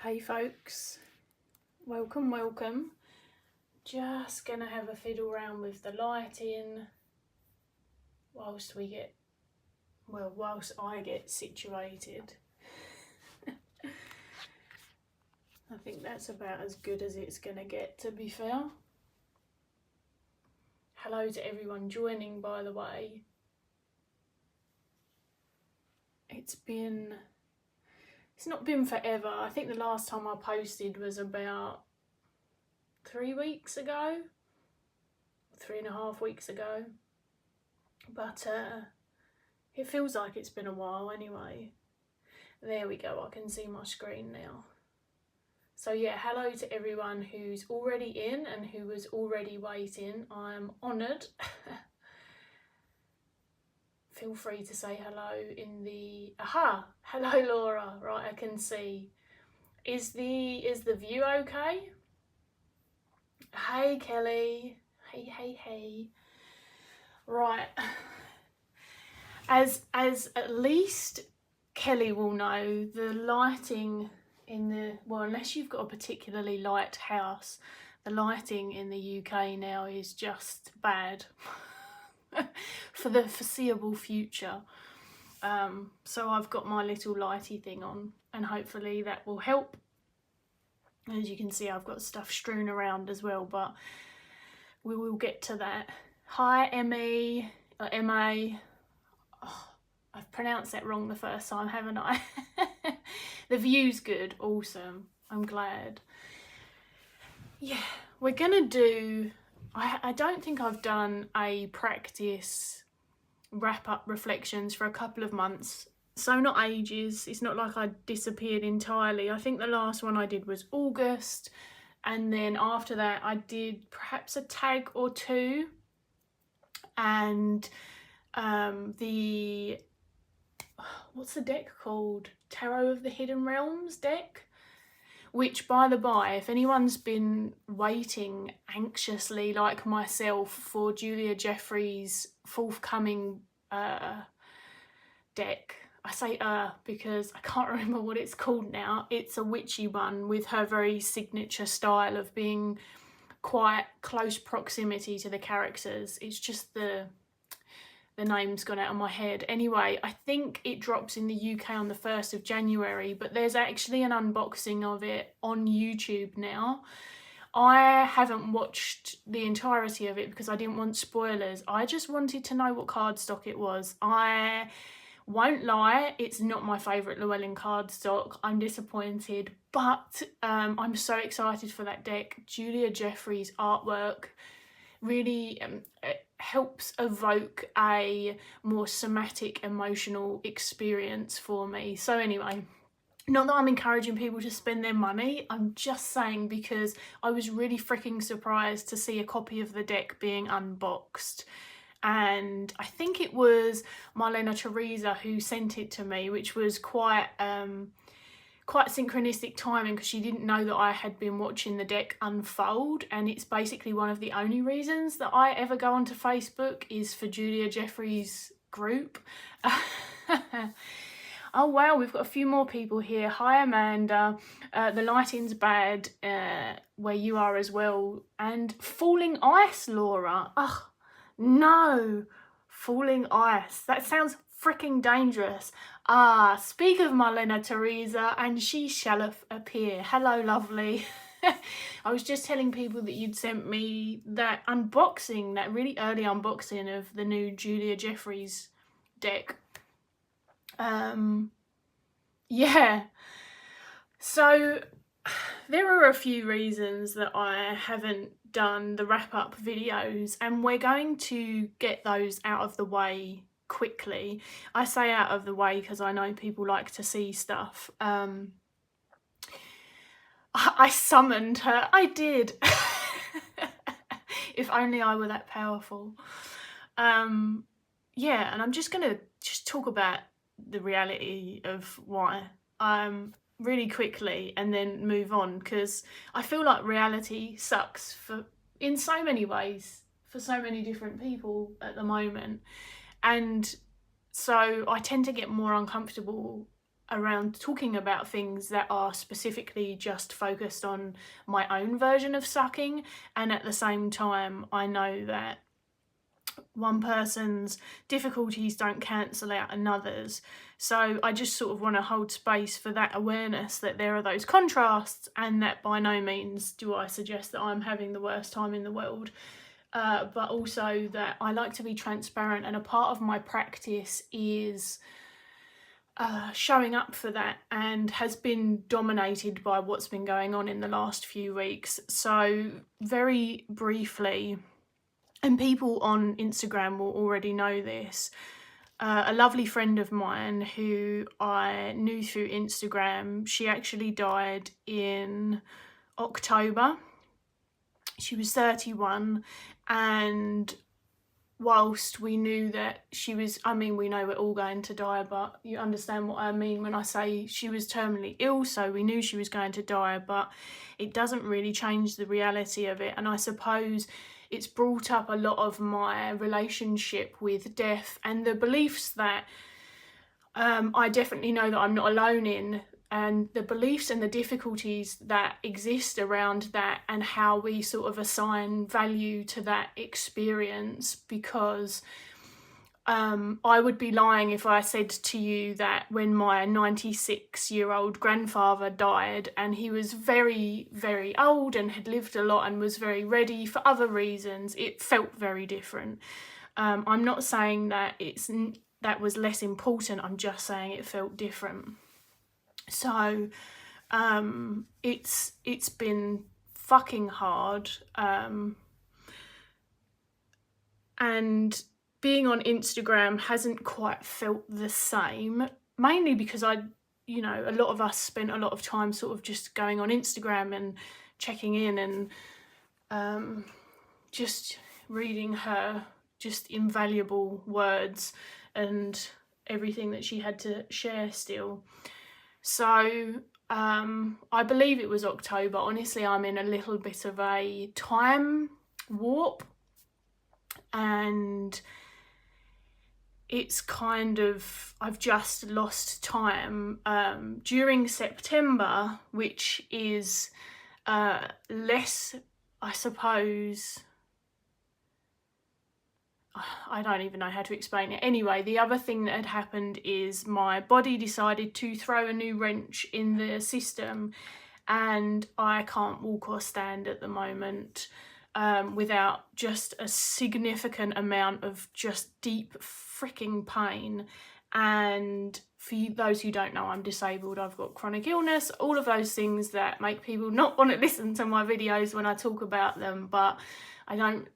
Hey folks, welcome. Just gonna have a fiddle around with the lighting whilst I get situated. I think that's about as good as it's gonna get, to be fair. Hello to everyone joining, by the way. It's not been forever. I think the last time I posted was about 3 weeks ago, 3.5 weeks ago, but it feels like it's been a while anyway. There we go, I can see my screen now. So yeah, hello to everyone who's already in and who was already waiting. I'm honoured. Feel free to say hello in the... Aha! Hello Laura, right, I can see. Is the view okay? Hey Kelly, hey. Right, as at least Kelly will know, the lighting in the, well, unless you've got a particularly light house, the lighting in the UK now is just bad for the foreseeable future. So I've got my little lighty thing on and hopefully that will help. As you can see, I've got stuff strewn around as well, but we will get to that. Hi Emmy, or M-A. Oh, I've pronounced that wrong the first time, haven't I? The view's good, awesome, I'm glad. Yeah, we're gonna do, I don't think I've done a practice wrap-up reflections for a couple of months. So not ages, it's not like I disappeared entirely. I think the last one I did was August, and then after that I did perhaps a tag or two, and what's the deck called? Tarot of the Hidden Realms deck, which, by the by, if anyone's been waiting anxiously like myself for Julya Jeffrey's forthcoming deck, I say because I can't remember what it's called now. It's a witchy one with her very signature style of being quite close proximity to the characters. It's just the name's gone out of my head. Anyway, I think it drops in the UK on the 1st of January, but there's actually an unboxing of it on YouTube now. I haven't watched the entirety of it because I didn't want spoilers. I just wanted to know what cardstock it was. I won't lie, it's not my favourite Llewellyn cardstock. I'm disappointed, but I'm so excited for that deck. Julya Jeffrey's artwork really helps evoke a more somatic emotional experience for me. So anyway, not that I'm encouraging people to spend their money, I'm just saying because I was really freaking surprised to see a copy of the deck being unboxed. And I think it was 𝗪𝗏 who sent it to me, which was quite synchronistic timing because she didn't know that I had been watching the deck unfold, and it's basically one of the only reasons that I ever go onto Facebook is for Julya Jeffrey's group. Oh wow, we've got a few more people here. Hi Amanda, the lighting's bad where you are as well, and falling ice, Laura. Ugh, no, falling ice, that sounds freaking dangerous. Speak of 𝗪𝗏 and 𝗫𝗍 shall appear. Hello lovely. I was just telling people that you'd sent me that unboxing, that really early unboxing of the new Julya Jeffrey's deck. Yeah, so there are a few reasons that I haven't done the wrap-up videos, and we're going to get those out of the way quickly. I say out of the way because I know people like to see stuff. I summoned her. I did. If only I were that powerful. Yeah, and I'm just gonna talk about the reality of why really quickly and then move on, because I feel like reality sucks in so many ways for so many different people at the moment. And so I tend to get more uncomfortable around talking about things that are specifically just focused on my own version of sucking, and at the same time I know that one person's difficulties don't cancel out another's. So I just sort of want to hold space for that awareness that there are those contrasts, and that by no means do I suggest that I'm having the worst time in the world, but also that I like to be transparent, and a part of my practice is showing up for that, and has been dominated by what's been going on in the last few weeks. So very briefly, and people on Instagram will already know this, a lovely friend of mine who I knew through Instagram, she actually died in October. She was 31, and whilst we knew that she was, I mean, we know we're all going to die, but you understand what I mean when I say she was terminally ill, so we knew she was going to die, but it doesn't really change the reality of it. And I suppose it's brought up a lot of my relationship with death and the beliefs that I definitely know that I'm not alone in, and the beliefs and the difficulties that exist around that, and how we sort of assign value to that experience. Because I would be lying if I said to you that when my 96-year-old grandfather died, and he was very, very old and had lived a lot and was very ready for other reasons, it felt very different. I'm not saying that that was less important, I'm just saying it felt different. So it's been fucking hard, and being on Instagram hasn't quite felt the same, mainly because a lot of us spent a lot of time sort of just going on Instagram and checking in, and just reading her just invaluable words and everything that she had to share still. So I believe it was October. Honestly, I'm in a little bit of a time warp, and it's kind of, I've just lost time during September, which is less, I suppose, I don't even know how to explain it. Anyway, the other thing that had happened is my body decided to throw a new wrench in the system, and I can't walk or stand at the moment without just a significant amount of just deep freaking pain. And for those who don't know, I'm disabled, I've got chronic illness, all of those things that make people not want to listen to my videos when I talk about them, but I don't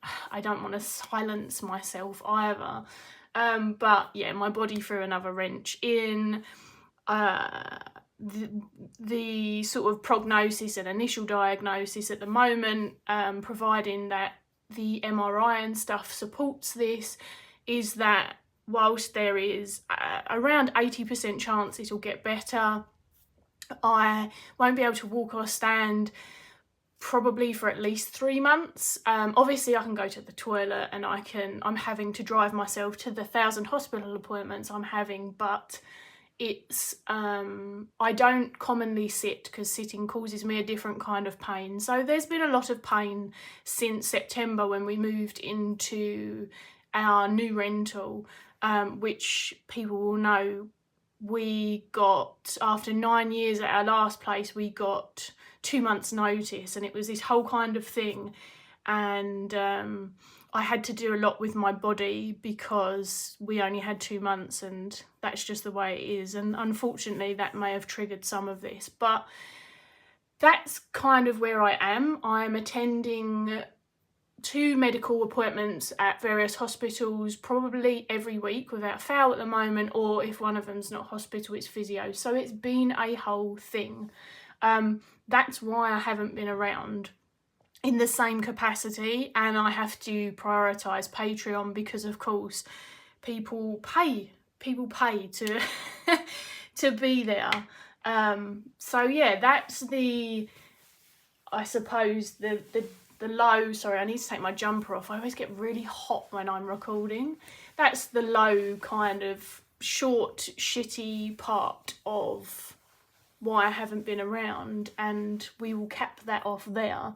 want to silence myself either. But yeah, my body threw another wrench in. The sort of prognosis and initial diagnosis at the moment, providing that the MRI and stuff supports this, is that whilst there is around 80% chance it'll get better, I won't be able to walk or stand probably for at least 3 months. Obviously I can go to the toilet, and I'm having to drive myself to the 1,000 hospital appointments I'm having, but it's I don't commonly sit because sitting causes me a different kind of pain. So there's been a lot of pain since September, when we moved into our new rental, which people will know we got, after 9 years at our last place, we got 2 months notice, and it was this whole kind of thing. And I had to do a lot with my body because we only had 2 months, and that's just the way it is. And unfortunately that may have triggered some of this, but that's kind of where I am. I'm attending 2 medical appointments at various hospitals probably every week without fail at the moment, or if one of them's not hospital, it's physio. So it's been a whole thing. That's why I haven't been around in the same capacity, and I have to prioritise Patreon because, of course, people pay to to be there. So yeah, that's I suppose the low. Sorry, I need to take my jumper off. I always get really hot when I'm recording. That's the low kind of short, shitty part of why I haven't been around, and we will cap that off there.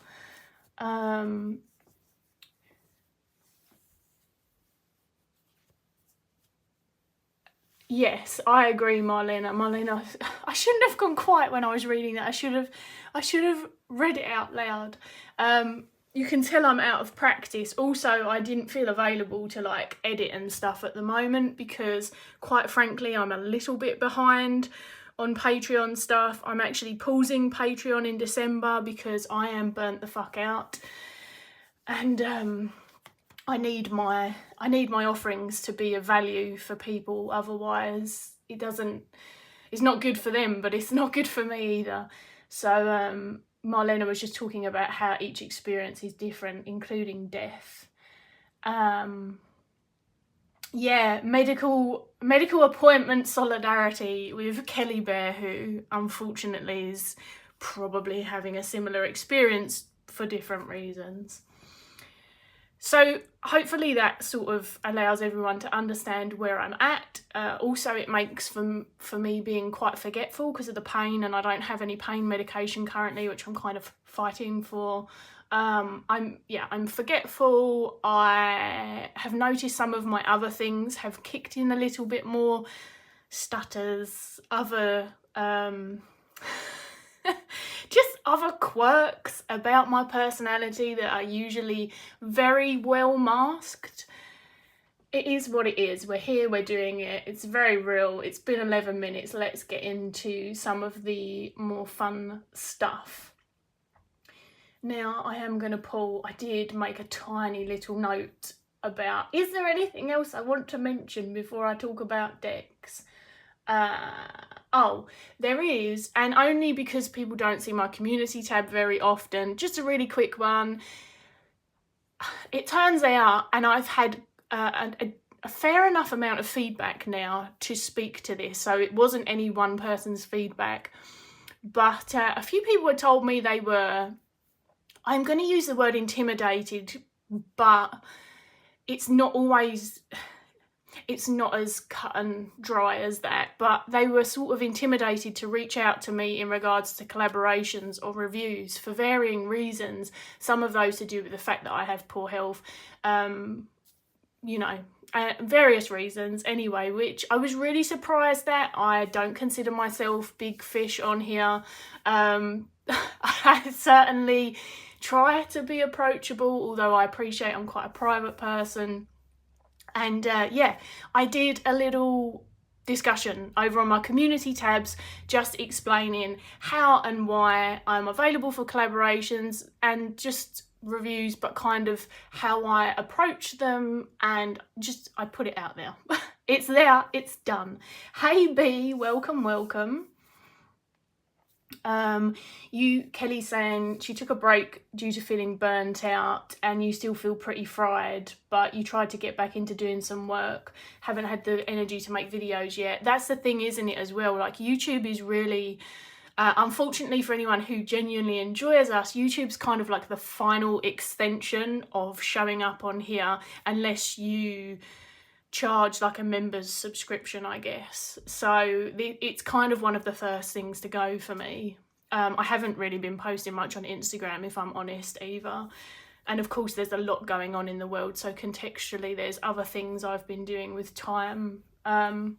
Yes, I agree, Marlena. I shouldn't have gone quiet when I was reading that. I should have read it out loud. You can tell I'm out of practice. Also, I didn't feel available to like edit and stuff at the moment because, quite frankly, I'm a little bit behind on Patreon stuff. I'm actually pausing Patreon in December because I am burnt the fuck out, and I need my offerings to be of value for people. Otherwise, it's not good for them, but it's not good for me either. So Marlena was just talking about how each experience is different, including death. Yeah, medical appointment solidarity with 𝗪𝗿𝗄𝗆, who unfortunately is probably having a similar experience for different reasons. So hopefully that sort of allows everyone to understand where I'm at. Also, it makes for me being quite forgetful because of the pain, and I don't have any pain medication currently, which I'm kind of fighting for. I'm forgetful. I have noticed some of my other things have kicked in a little bit more. Stutters, other just other quirks about my personality that are usually very well masked. It is what it is. We're here, we're doing it. It's very real. It's been 11 minutes. Let's get into some of the more fun stuff. Now, I am going to pull, I did make a tiny little note about, is there anything else I want to mention before I talk about decks? Oh, there is, and only because people don't see my community tab very often, just a really quick one. It turns out, and I've had a fair enough amount of feedback now to speak to this, so it wasn't any one person's feedback, but a few people had told me they were, I'm going to use the word intimidated, but it's not always... It's not as cut and dry as that, but they were sort of intimidated to reach out to me in regards to collaborations or reviews for varying reasons. Some of those to do with the fact that I have poor health, various reasons anyway, which I was really surprised at. I don't consider myself big fish on here. I certainly try to be approachable, although I appreciate I'm quite a private person. And I did a little discussion over on my community tabs, just explaining how and why I'm available for collaborations and just reviews, but kind of how I approach them, and just I put it out there. It's there, it's done. Hey B, welcome. Kelly saying she took a break due to feeling burnt out and you still feel pretty fried, but you tried to get back into doing some work, haven't had the energy to make videos yet. That's the thing, isn't it, as well? Like, YouTube is really, unfortunately for anyone who genuinely enjoys us, YouTube's kind of like the final extension of showing up on here, unless you charge like a member's subscription, I guess. So it's kind of one of the first things to go for me. I haven't really been posting much on Instagram, if I'm honest, either. And of course there's a lot going on in the world, so contextually there's other things I've been doing with time. I'm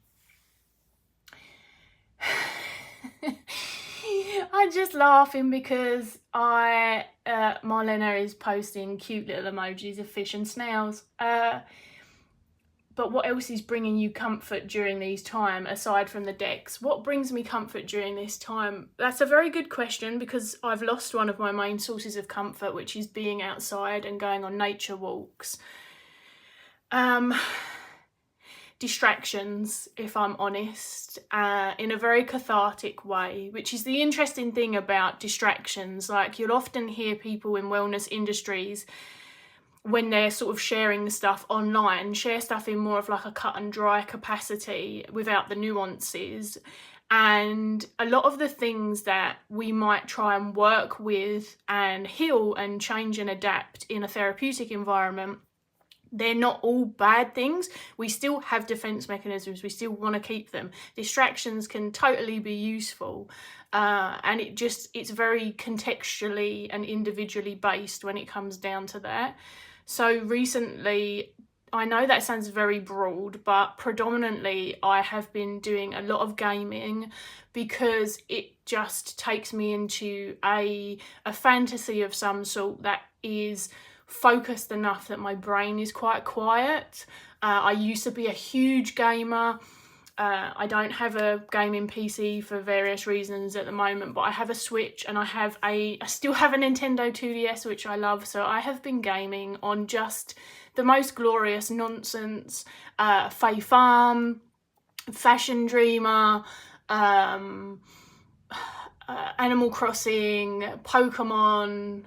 just laughing because Marlena is posting cute little emojis of fish and snails. But what else is bringing you comfort during these times, aside from the decks? What brings me comfort during this time? That's a very good question, because I've lost one of my main sources of comfort, which is being outside and going on nature walks. Distractions, if I'm honest, in a very cathartic way, which is the interesting thing about distractions. Like, you'll often hear people in wellness industries, when they're sort of sharing stuff online, share stuff in more of like a cut and dry capacity without the nuances. And a lot of the things that we might try and work with and heal and change and adapt in a therapeutic environment they're not all bad things. We still have defense mechanisms. We still want to keep them. Distractions can totally be useful. And it's very contextually and individually based when it comes down to that. So recently, I know that sounds very broad, but predominantly I have been doing a lot of gaming because it just takes me into a fantasy of some sort that is focused enough that my brain is quite quiet. I used to be a huge gamer. I don't have a gaming PC for various reasons at the moment, but I have a Switch and I still have a Nintendo 2DS, which I love. So I have been gaming on just the most glorious nonsense, 𝗲𝘁𝗏, Fashion Dreamer, Animal Crossing, Pokemon,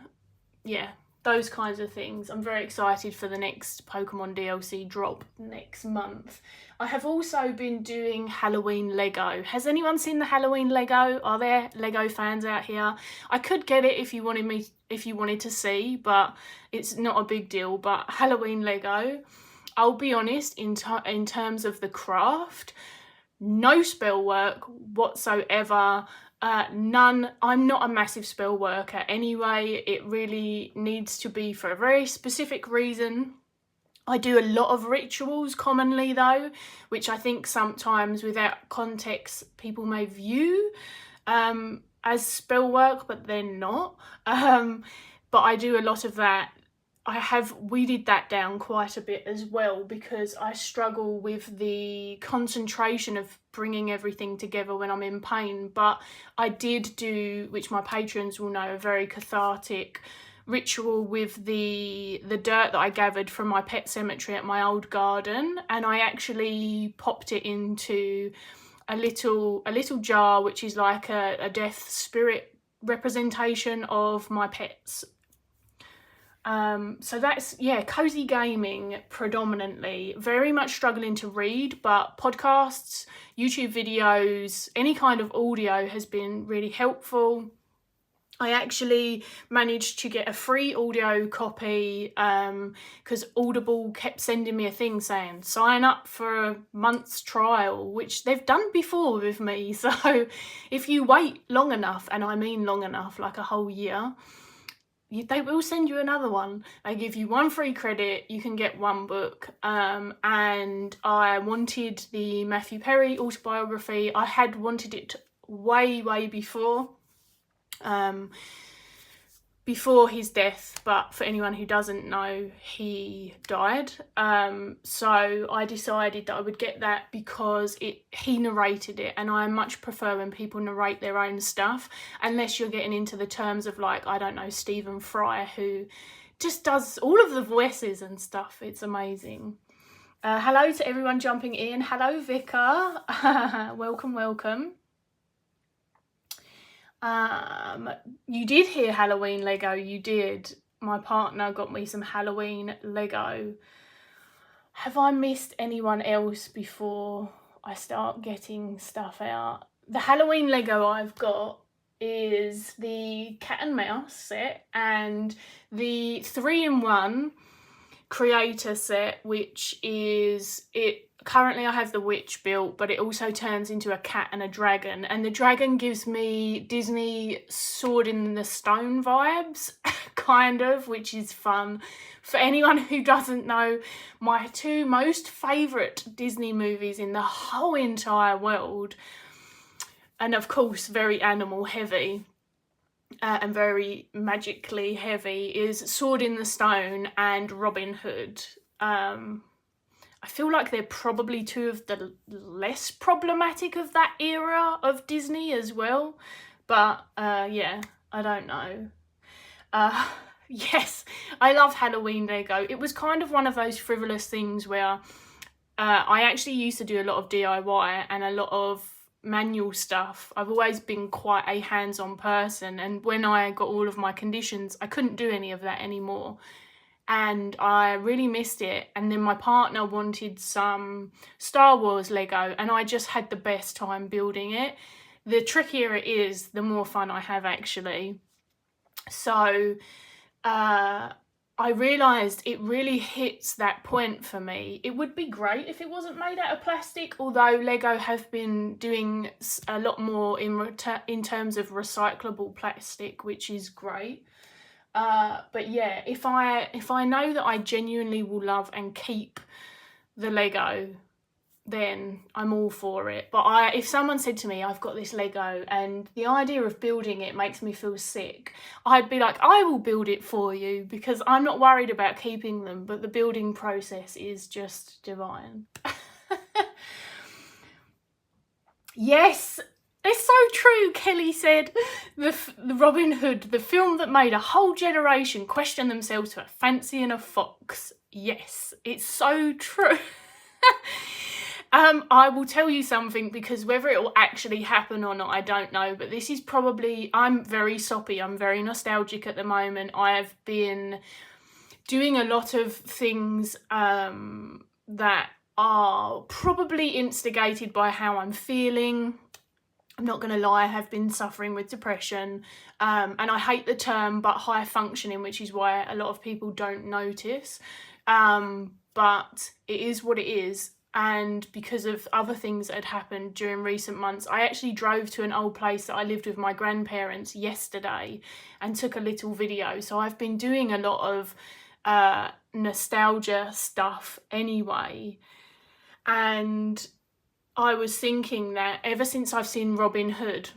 yeah, those kinds of things. I'm very excited for the next Pokemon DLC drop next month. I have also been doing Halloween Lego. Has anyone seen the Halloween Lego? Are there Lego fans out here? I could get it if you wanted to see, but it's not a big deal. But Halloween Lego, I'll be honest, in terms of the craft, no spell work whatsoever. None. I'm not a massive spell worker anyway. It really needs to be for a very specific reason. I do a lot of rituals commonly though, which I think sometimes without context people may view as spell work, but they're not. But I do a lot of that. I have weeded that down quite a bit as well because I struggle with the concentration of bringing everything together when I'm in pain. But I did do, which my patrons will know, a very cathartic ritual with the dirt that I gathered from my pet cemetery at my old garden, and I actually popped it into a little jar, which is like a death spirit representation of my pets. So that's, yeah, cozy gaming predominantly. Very much struggling to read, but podcasts, YouTube videos, any kind of audio has been really helpful. I actually managed to get a free audio copy because Audible kept sending me a thing saying sign up for a month's trial, which they've done before with me. So if you wait long enough, and I mean long enough, like a whole year, they will send you another one. They give you 1 free credit, you can get 1 book. And I wanted the Matthew Perry autobiography. I had wanted it way before his death, but for anyone who doesn't know, he died. So I decided that I would get that because he narrated it, and I much prefer when people narrate their own stuff, unless you're getting into the terms of, like, I don't know, Stephen Fry, who just does all of the voices and stuff. It's amazing. Hello to everyone jumping in. Hello, 𝗲𝘁𝗏. welcome. You did hear Halloween Lego, you did. My partner got me some Halloween Lego. Have I missed anyone else before I start getting stuff out? The Halloween Lego I've got is the cat and mouse set and the 3-in-1 creator set, which is it. Currently I have the witch built, but it also turns into a cat and a dragon, and the dragon gives me Disney Sword in the Stone vibes, kind of, which is fun. For anyone who doesn't know, my 2 most favourite Disney movies in the whole entire world, and of course very animal heavy and very magically heavy, is Sword in the Stone and Robin Hood. I feel like they're probably 2 of the less problematic of that era of Disney as well. But yeah, I don't know. Yes, I love Halloween Lego. It was kind of one of those frivolous things where I actually used to do a lot of DIY and a lot of manual stuff. I've always been quite a hands-on person, and when I got all of my conditions, I couldn't do any of that anymore. And I really missed it. And then my partner wanted some Star Wars Lego, and I just had the best time building it. The trickier it is, the more fun I have, actually. So I I realised it really hits that point for me. It would be great if it wasn't made out of plastic, although Lego have been doing a lot more in terms of recyclable plastic, which is great. But yeah, if I know that I genuinely will love and keep the Lego, then I'm all for it. But if someone said to me, I've got this Lego and the idea of building it makes me feel sick, I'd be like, I will build it for you, because I'm not worried about keeping them, but the building process is just divine. Yes, it's so true, Kelly said. The Robin Hood, the film that made a whole generation question themselves for a fancy and a fox. Yes, it's so true. I will tell you something, because whether it will actually happen or not, I don't know. But this is probably, I'm very soppy. I'm very nostalgic at the moment. I have been doing a lot of things that are probably instigated by how I'm feeling. I'm not going to lie, I have been suffering with depression. And I hate the term, but high functioning, which is why a lot of people don't notice. But it is what it is. And because of other things that had happened during recent months, I actually drove to an old place that I lived with my grandparents yesterday and took a little video. So I've been doing a lot of nostalgia stuff anyway. And I was thinking that ever since I've seen Robin Hood,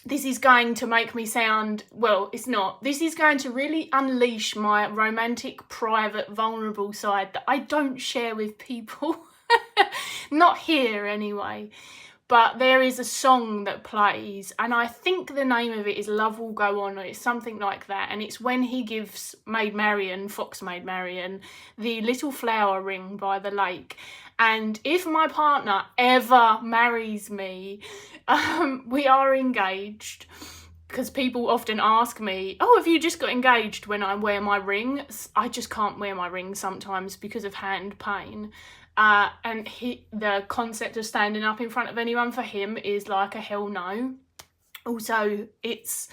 this is going to make me sound, well, it's not. This is going to really unleash my romantic, private, vulnerable side that I don't share with people. Not here anyway. But there is a song that plays, and I think the name of it is Love Will Go On, or it's something like that. And it's when he gives Maid Marian, Fox Maid Marian, the little flower ring by the lake. And if my partner ever marries me, we are engaged, because people often ask me, oh, have you just got engaged, when I wear my ring? I just can't wear my ring sometimes because of hand pain. And the concept of standing up in front of anyone for him is like a hell no. Also, it's,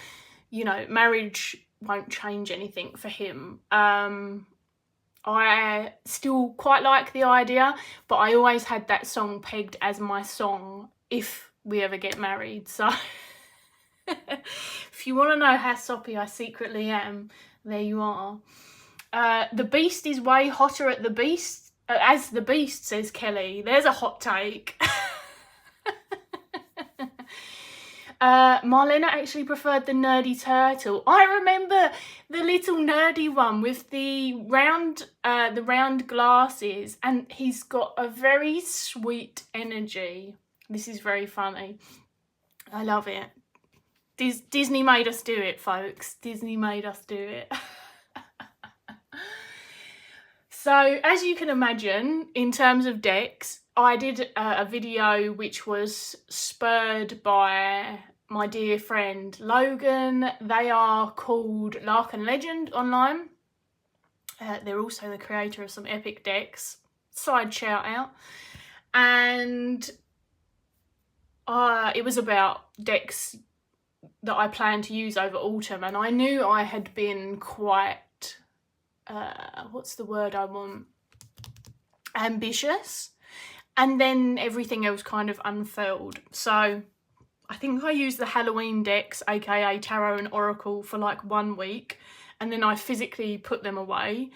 you know, marriage won't change anything for him. I still quite like the idea, but I always had that song pegged as my song if we ever get married. So if you want to know how soppy I secretly am, there you are. The Beast is way hotter at the Beast, as the Beast, says Kelly. There's a hot take. Marlena actually preferred the nerdy turtle. I remember the little nerdy one with the round glasses, and he's got a very sweet energy. This is very funny. I love it. Disney made us do it, folks. Disney made us do it. So, as you can imagine, in terms of decks, I did a video which was spurred by my dear friend Logan. They are called Lark and Legend online. They're also the creator of some epic decks. Side shout out. And it was about decks that I plan to use over autumn. And I knew I had been quite, what's the word I want? Ambitious. And then everything else kind of unfurled. So I think I used the Halloween decks, aka Tarot and Oracle, for like 1 week, and then I physically put them away.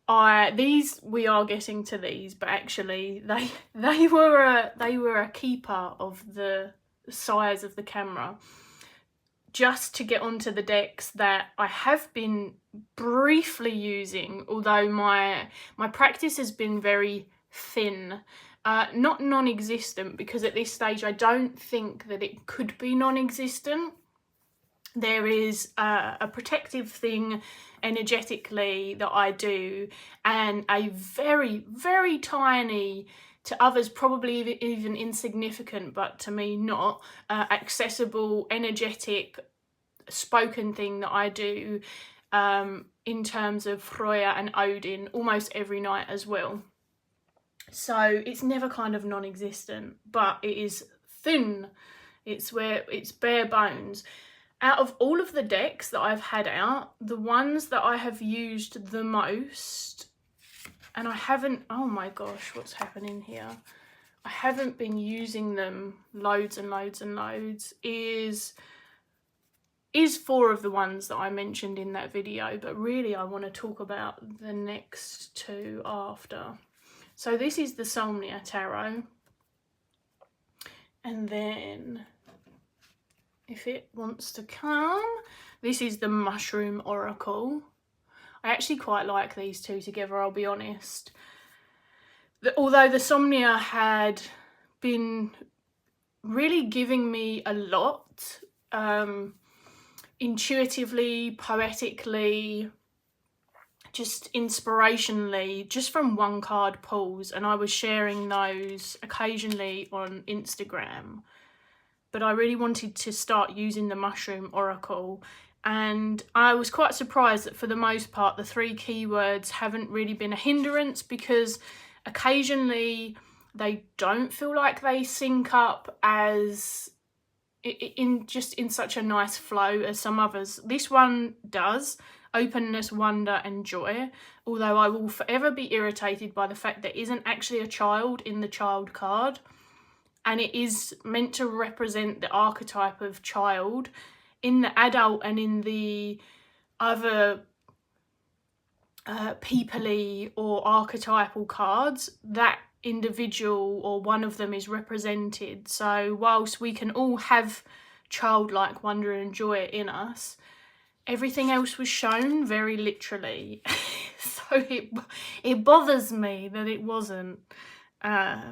We are getting to these, but actually they were a keeper of the size of the camera, just to get onto the decks that I have been briefly using, although my practice has been very thin. Not non-existent, because at this stage I don't think that it could be non-existent. There is a protective thing energetically that I do, and a very, very tiny, to others probably even insignificant, but to me not, accessible, energetic, spoken thing that I do in terms of Freyja and Odin almost every night as well. So it's never kind of non-existent, but it is thin. It's bare bones. Out of all of the decks that I've had out, the ones that I have used the most, and I haven't, oh my gosh, what's happening here? I haven't been using them loads and loads and loads, is 4 of the ones that I mentioned in that video, but really I want to talk about the next 2 after. So this is the Somnia Tarot, and then if it wants to come, this is the Mushroom Oracle. I actually quite like these 2 together, I'll be honest. Although the Somnia had been really giving me a lot, intuitively, poetically, just inspirationally, just from one card pulls, and I was sharing those occasionally on Instagram. But I really wanted to start using the Mushroom Oracle, and I was quite surprised that for the most part the 3 keywords haven't really been a hindrance, because occasionally they don't feel like they sync up as in such a nice flow as some others. This one does: openness, wonder and joy, although I will forever be irritated by the fact there isn't actually a child in the child card, and it is meant to represent the archetype of child. In the adult and in the other people-y or archetypal cards, that individual or one of them is represented. So whilst we can all have childlike wonder and joy in us, everything else was shown very literally. So it bothers me that it wasn't,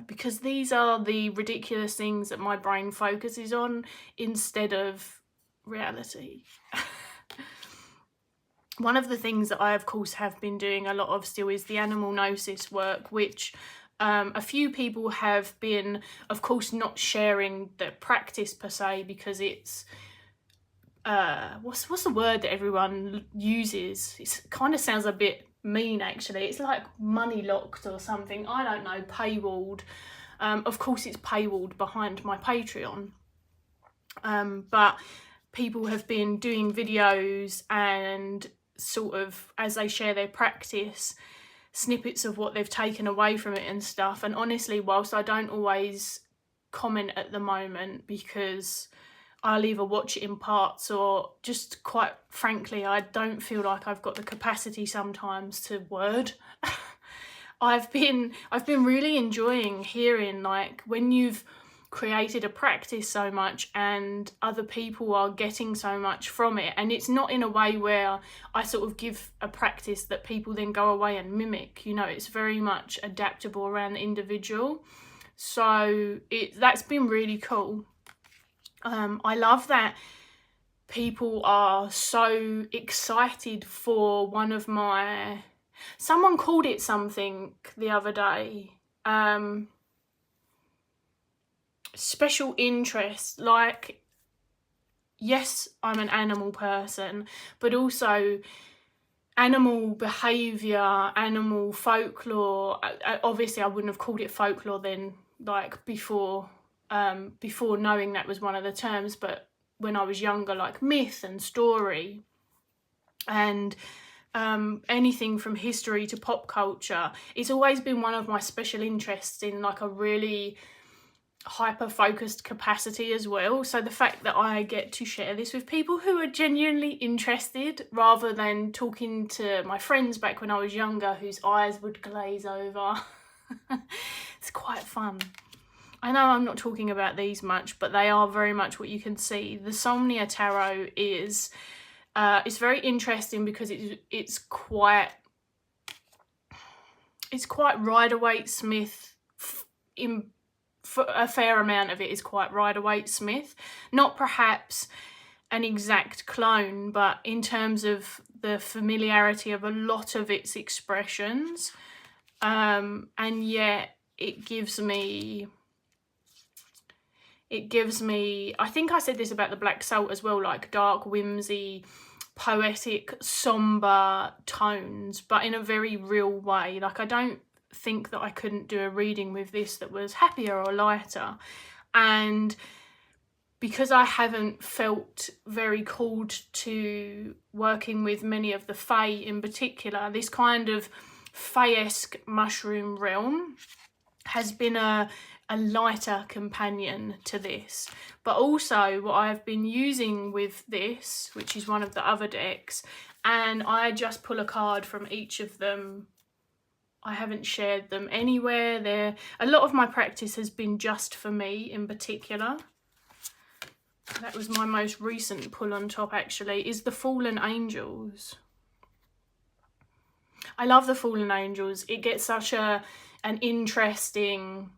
because these are the ridiculous things that my brain focuses on instead of reality. One of the things that I of course have been doing a lot of still is the animal gnosis work, which a few people have been of course not sharing the practice per se, because it's what's the word that everyone uses? It kind of sounds a bit mean actually. It's like money locked or something, I don't know, paywalled. Of course it's paywalled behind my Patreon, but people have been doing videos and sort of, as they share their practice, snippets of what they've taken away from it and stuff. And honestly, whilst I don't always comment at the moment, because I'll either watch it in parts or just quite frankly I don't feel like I've got the capacity sometimes to word. I've been really enjoying hearing, like, when you've created a practice so much and other people are getting so much from it, and it's not in a way where I sort of give a practice that people then go away and mimic, you know, it's very much adaptable around the individual. So that's been really cool. I love that people are so excited for one of my, someone called it something the other day, special interest. Like, yes, I'm an animal person, but also animal behaviour, animal folklore. Obviously I wouldn't have called it folklore then, like before knowing that was one of the terms, but when I was younger, like myth and story and anything from history to pop culture, it's always been one of my special interests in like a really hyper-focused capacity as well. So the fact that I get to share this with people who are genuinely interested, rather than talking to my friends back when I was younger whose eyes would glaze over. It's quite fun. I know I'm not talking about these much, but they are very much what you can see. The Somnia Tarot is it's very interesting because it's quite Rider-Waite-Smith. A fair amount of it is quite Rider-Waite-Smith. Not perhaps an exact clone, but in terms of the familiarity of a lot of its expressions. And yet it gives me, I think I said this about the Black Salt as well, like dark, whimsy, poetic, somber tones, but in a very real way. Like, I don't think that I couldn't do a reading with this that was happier or lighter. And because I haven't felt very called to working with many of the fae in particular, this kind of fae-esque mushroom realm has been a lighter companion to this. But also what I've been using with this, which is one of the other decks, and I just pull a card from each of them. I haven't shared them anywhere. A lot of my practice has been just for me in particular. That was my most recent pull on top, actually, is the Fallen Angels. I love the Fallen Angels. It gets such an interesting...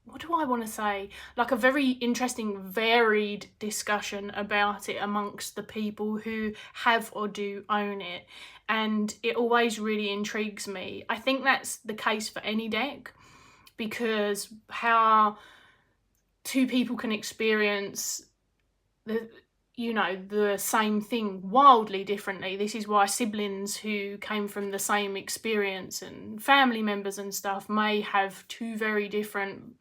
what do I want to say? Like a very interesting, varied discussion about it amongst the people who have or do own it. And it always really intrigues me. I think that's the case for any deck, because how two people can experience the same thing wildly differently. This is why siblings who came from the same experience and family members and stuff may have two very different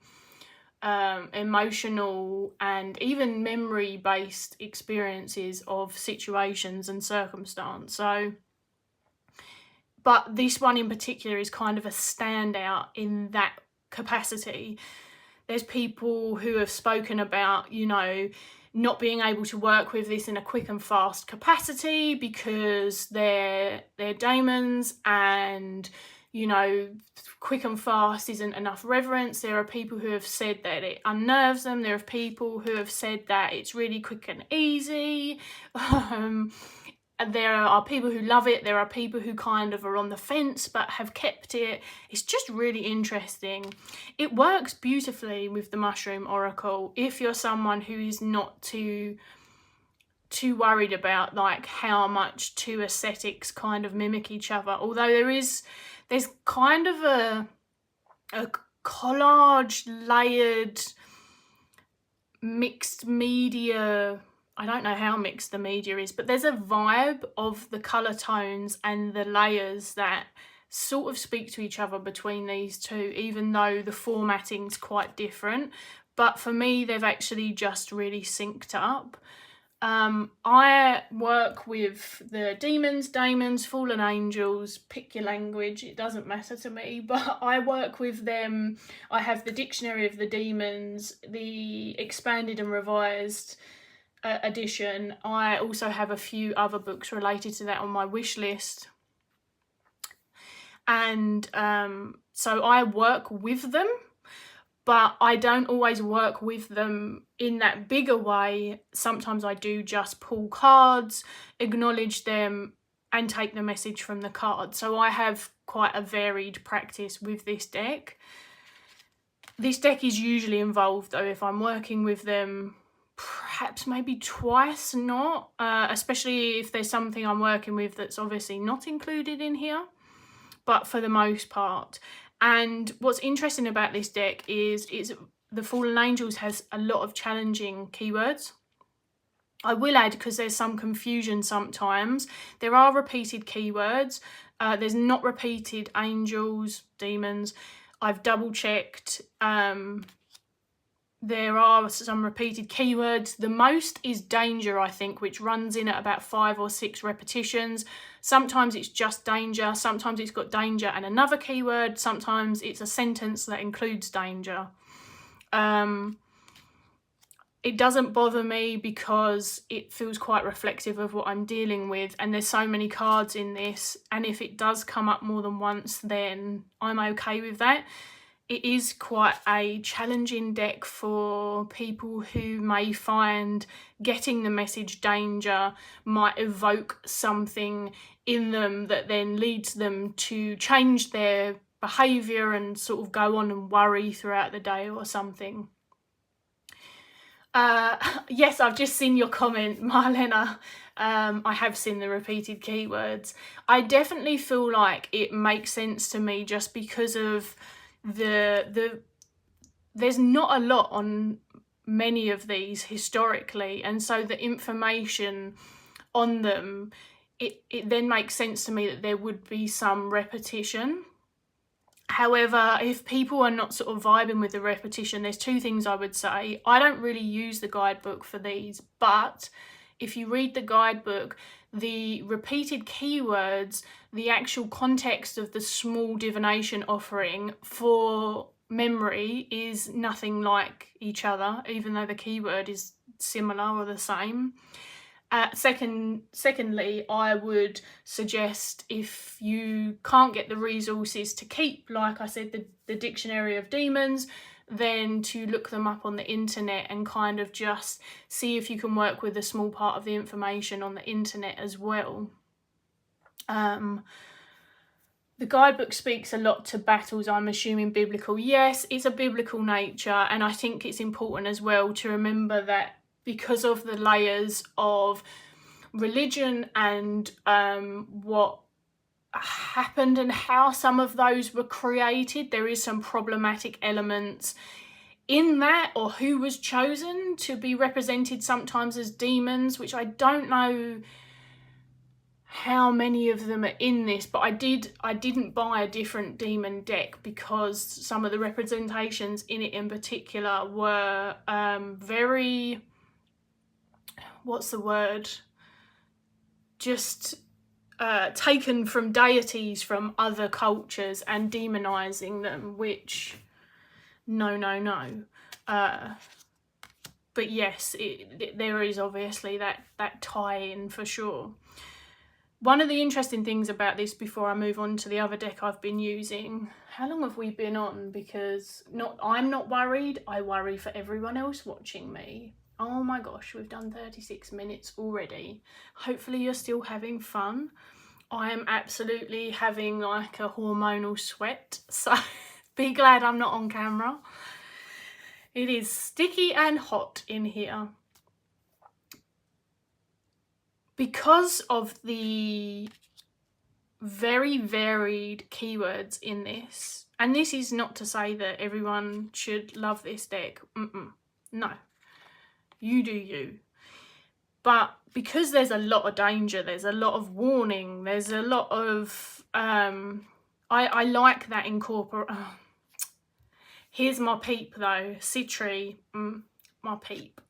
emotional and even memory-based experiences of situations and circumstance. So, but this one in particular is kind of a standout in that capacity. There's people who have spoken about, not being able to work with this in a quick and fast capacity because they're daemons, and quick and fast isn't enough reverence. There are people who have said that it unnerves them. There are people who have said that it's really quick and easy. There are people who love it. There are people who kind of are on the fence but have kept it. It's just really interesting. It works beautifully with the Mushroom Oracle if you're someone who is not too worried about like how much two aesthetics kind of mimic each other. Although there's kind of a collage, layered, mixed media. I don't know how mixed the media is, but there's a vibe of the colour tones and the layers that sort of speak to each other between these two, even though the formatting's quite different. But for me, they've actually just really synced up. I work with the demons, daemons, fallen angels, pick your language, it doesn't matter to me, but I work with them. I have the Dictionary of the Demons, the expanded and revised edition. I also have a few other books related to that on my wish list. And so I work with them, but I don't always work with them in that bigger way. Sometimes I do just pull cards, acknowledge them, and take the message from the card. So I have quite a varied practice with this deck. This deck is usually involved, though, if I'm working with them, perhaps maybe twice, not, especially if there's something I'm working with that's obviously not included in here, but for the most part. And what's interesting about this deck is the Fallen Angels has a lot of challenging keywords. I will add, because there's some confusion sometimes, there are repeated keywords. There's not repeated angels, demons. I've double checked. There are some repeated keywords. The most is danger, I think, which runs in at about 5 or 6 repetitions. Sometimes it's just danger. Sometimes it's got danger and another keyword. Sometimes it's a sentence that includes danger. It doesn't bother me because it feels quite reflective of what I'm dealing with, and there's so many cards in this, and if it does come up more than once, then I'm okay with that. It is quite a challenging deck for people who may find getting the message danger might evoke something in them that then leads them to change their behaviour and sort of go on and worry throughout the day or something. Yes, I've just seen your comment, Marlena. I have seen the repeated keywords. I definitely feel like it makes sense to me just because of there's not a lot on many of these historically, and so the information on them, it then makes sense to me that there would be some repetition. However, if people are not sort of vibing with the repetition, there's two things I would say. I don't really use the guidebook for these, but if you read the guidebook, the repeated keywords, the actual context of the small divination offering for memory is nothing like each other, even though the keyword is similar or the same. Secondly, I would suggest, if you can't get the resources to keep, like I said, the Dictionary of Demons, then to look them up on the internet and kind of just see if you can work with a small part of the information on the internet as well. The guidebook speaks a lot to battles, I'm assuming biblical. Yes, it's a biblical nature, and I think it's important as well to remember that because of the layers of religion and what happened and how some of those were created, there is some problematic elements in that, or who was chosen to be represented sometimes as demons, which I don't know how many of them are in this, but I didn't buy a different demon deck because some of the representations in it in particular were very, what's the word, just taken from deities from other cultures and demonizing them, which no. But yes, there is obviously that tie-in for sure. One of the interesting things about this, before I move on to the other deck I've been using, how long have we been on? Because I'm not worried, I worry for everyone else watching me. Oh my gosh, we've done 36 minutes already. Hopefully you're still having fun. I am absolutely having like a hormonal sweat, so be glad I'm not on camera. It is sticky and hot in here. Because of the very varied keywords in this, and this is not to say that everyone should love this deck, no, you do you. But because there's a lot of danger, there's a lot of warning, there's a lot of, I like that incorporate. Here's my peep though, 𝗪𝗁, my peep.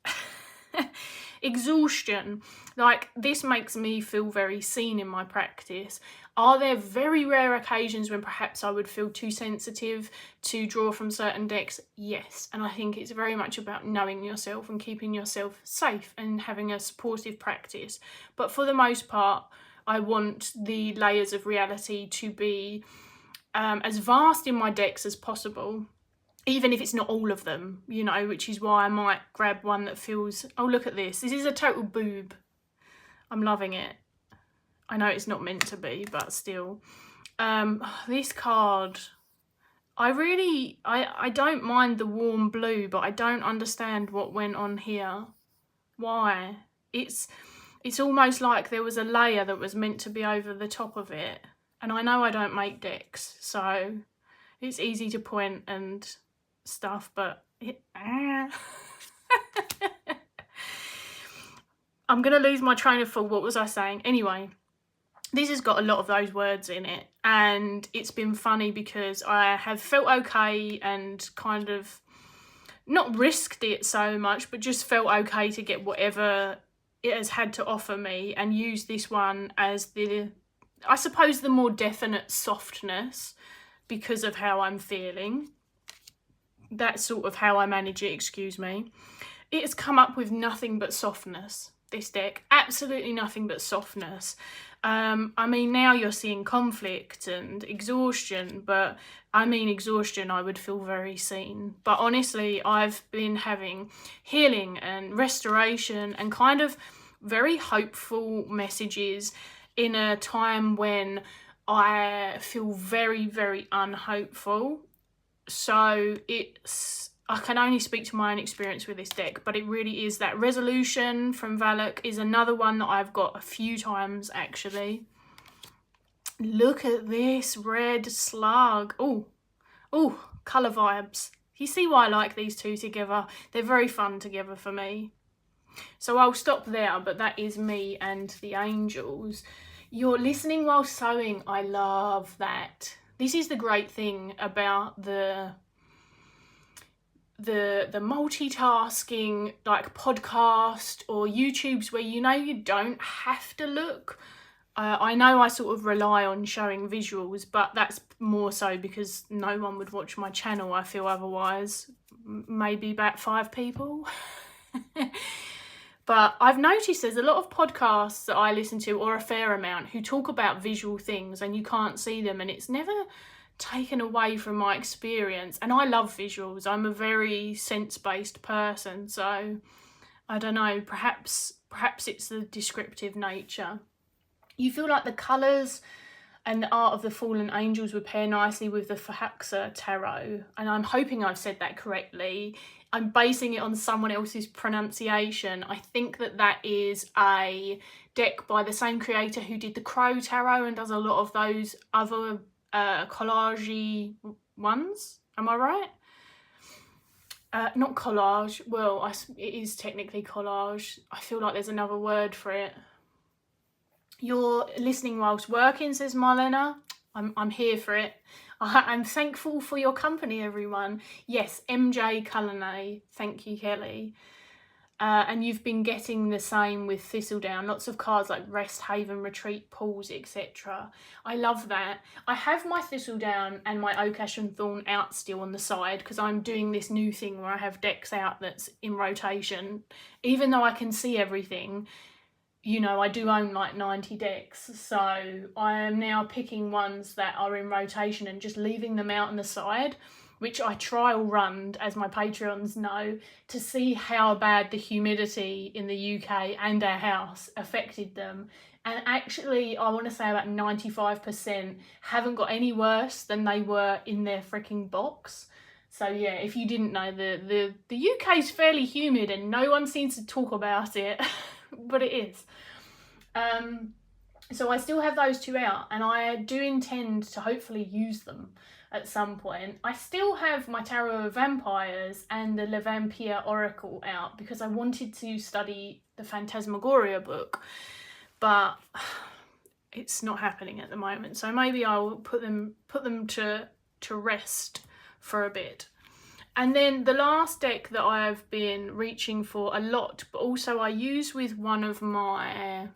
Exhaustion, like this makes me feel very seen in my practice. Are there very rare occasions when perhaps I would feel too sensitive to draw from certain decks? Yes, and I think it's very much about knowing yourself and keeping yourself safe and having a supportive practice. But for the most part, I want the layers of reality to be as vast in my decks as possible, even if it's not all of them, you know, which is why I might grab one that feels, oh, look at this. This is a total boob. I'm loving it. I know it's not meant to be, but still. This card, I don't mind the warm blue, but I don't understand what went on here. Why? It's almost like there was a layer that was meant to be over the top of it. And I know I don't make decks, so it's easy to point and stuff, but I'm gonna lose my train of thought. What was I saying? Anyway, this has got a lot of those words in it, and it's been funny because I have felt okay and kind of not risked it so much, but just felt okay to get whatever it has had to offer me and use this one as the, I suppose, the more definite softness because of how I'm feeling. That's sort of how I manage it, excuse me. It has come up with nothing but softness, this deck. Absolutely nothing but softness. I mean, now you're seeing conflict and exhaustion, but I mean exhaustion, I would feel very seen. But honestly, I've been having healing and restoration and kind of very hopeful messages in a time when I feel very, very unhopeful. So I can only speak to my own experience with this deck, but it really is that resolution from 𝗪𝘁𝗁 is another one that I've got a few times actually. Look at this red slug. Oh, colour vibes. You see why I like these two together? They're very fun together for me. So I'll stop there, but that is me and the angels. You're listening while sewing. I love that. This is the great thing about the multitasking like podcast or YouTubes, where you don't have to look. I know I sort of rely on showing visuals, but that's more so because no one would watch my channel, I feel, otherwise. Maybe about 5 people. But I've noticed there's a lot of podcasts that I listen to, or a fair amount, who talk about visual things and you can't see them, and it's never taken away from my experience. And I love visuals. I'm a very sense-based person, so I don't know, perhaps it's the descriptive nature. You feel like the colours and the art of the fallen angels would pair nicely with the 𝗺𝗁𝗄𝗃 tarot, and I'm hoping I've said that correctly. I'm basing it on someone else's pronunciation. I think that is a deck by the same creator who did the Crow Tarot and does a lot of those other collage ones. Am I right? Not collage. Well, it is technically collage. I feel like there's another word for it. You're listening whilst working, says Marlena. I'm here for it. I'm thankful for your company, everyone. Yes, 𝗪𝗁𝗃𝗁𝗍. Thank you, Kelly. And you've been getting the same with Thistledown. Lots of cards like Rest, Haven, Retreat, Pause, etc. I love that. I have my Thistledown and my Oak, Ash and Thorn out still on the side because I'm doing this new thing where I have decks out that's in rotation. Even though I can see everything, you know, I do own like 90 decks, so I am now picking ones that are in rotation and just leaving them out on the side, which I trial run, as my Patreons know, to see how bad the humidity in the UK and our house affected them. And actually, I want to say about 95% haven't got any worse than they were in their freaking box. So yeah, if you didn't know, the UK's fairly humid and no one seems to talk about it. But it is. So I still have those 2 out, and I do intend to hopefully use them at some point. I still have my Tarot of Vampires and the 𝗪𝗂𝗪𝗂𝗪 Oracle out because I wanted to study the Phantasmagoria book, but it's not happening at the moment. So maybe I'll put them to rest for a bit. And then the last deck that I've been reaching for a lot, but also I use with one of my...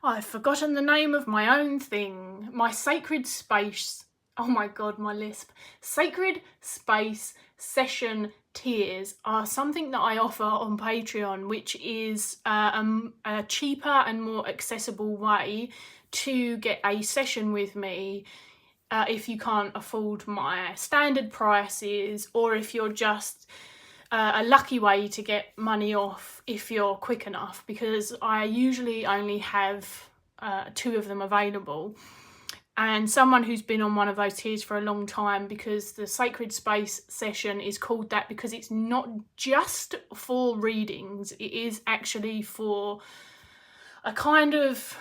I've forgotten the name of my own thing. My Sacred Space... Oh my god, my lisp. Sacred Space Session Tiers are something that I offer on Patreon, which is a cheaper and more accessible way to get a session with me if you can't afford my standard prices, or if you're just a lucky way to get money off if you're quick enough, because I usually only have 2 of them available. And someone who's been on one of those tiers for a long time, because the Sacred Space session is called that because it's not just for readings, it is actually for a kind of,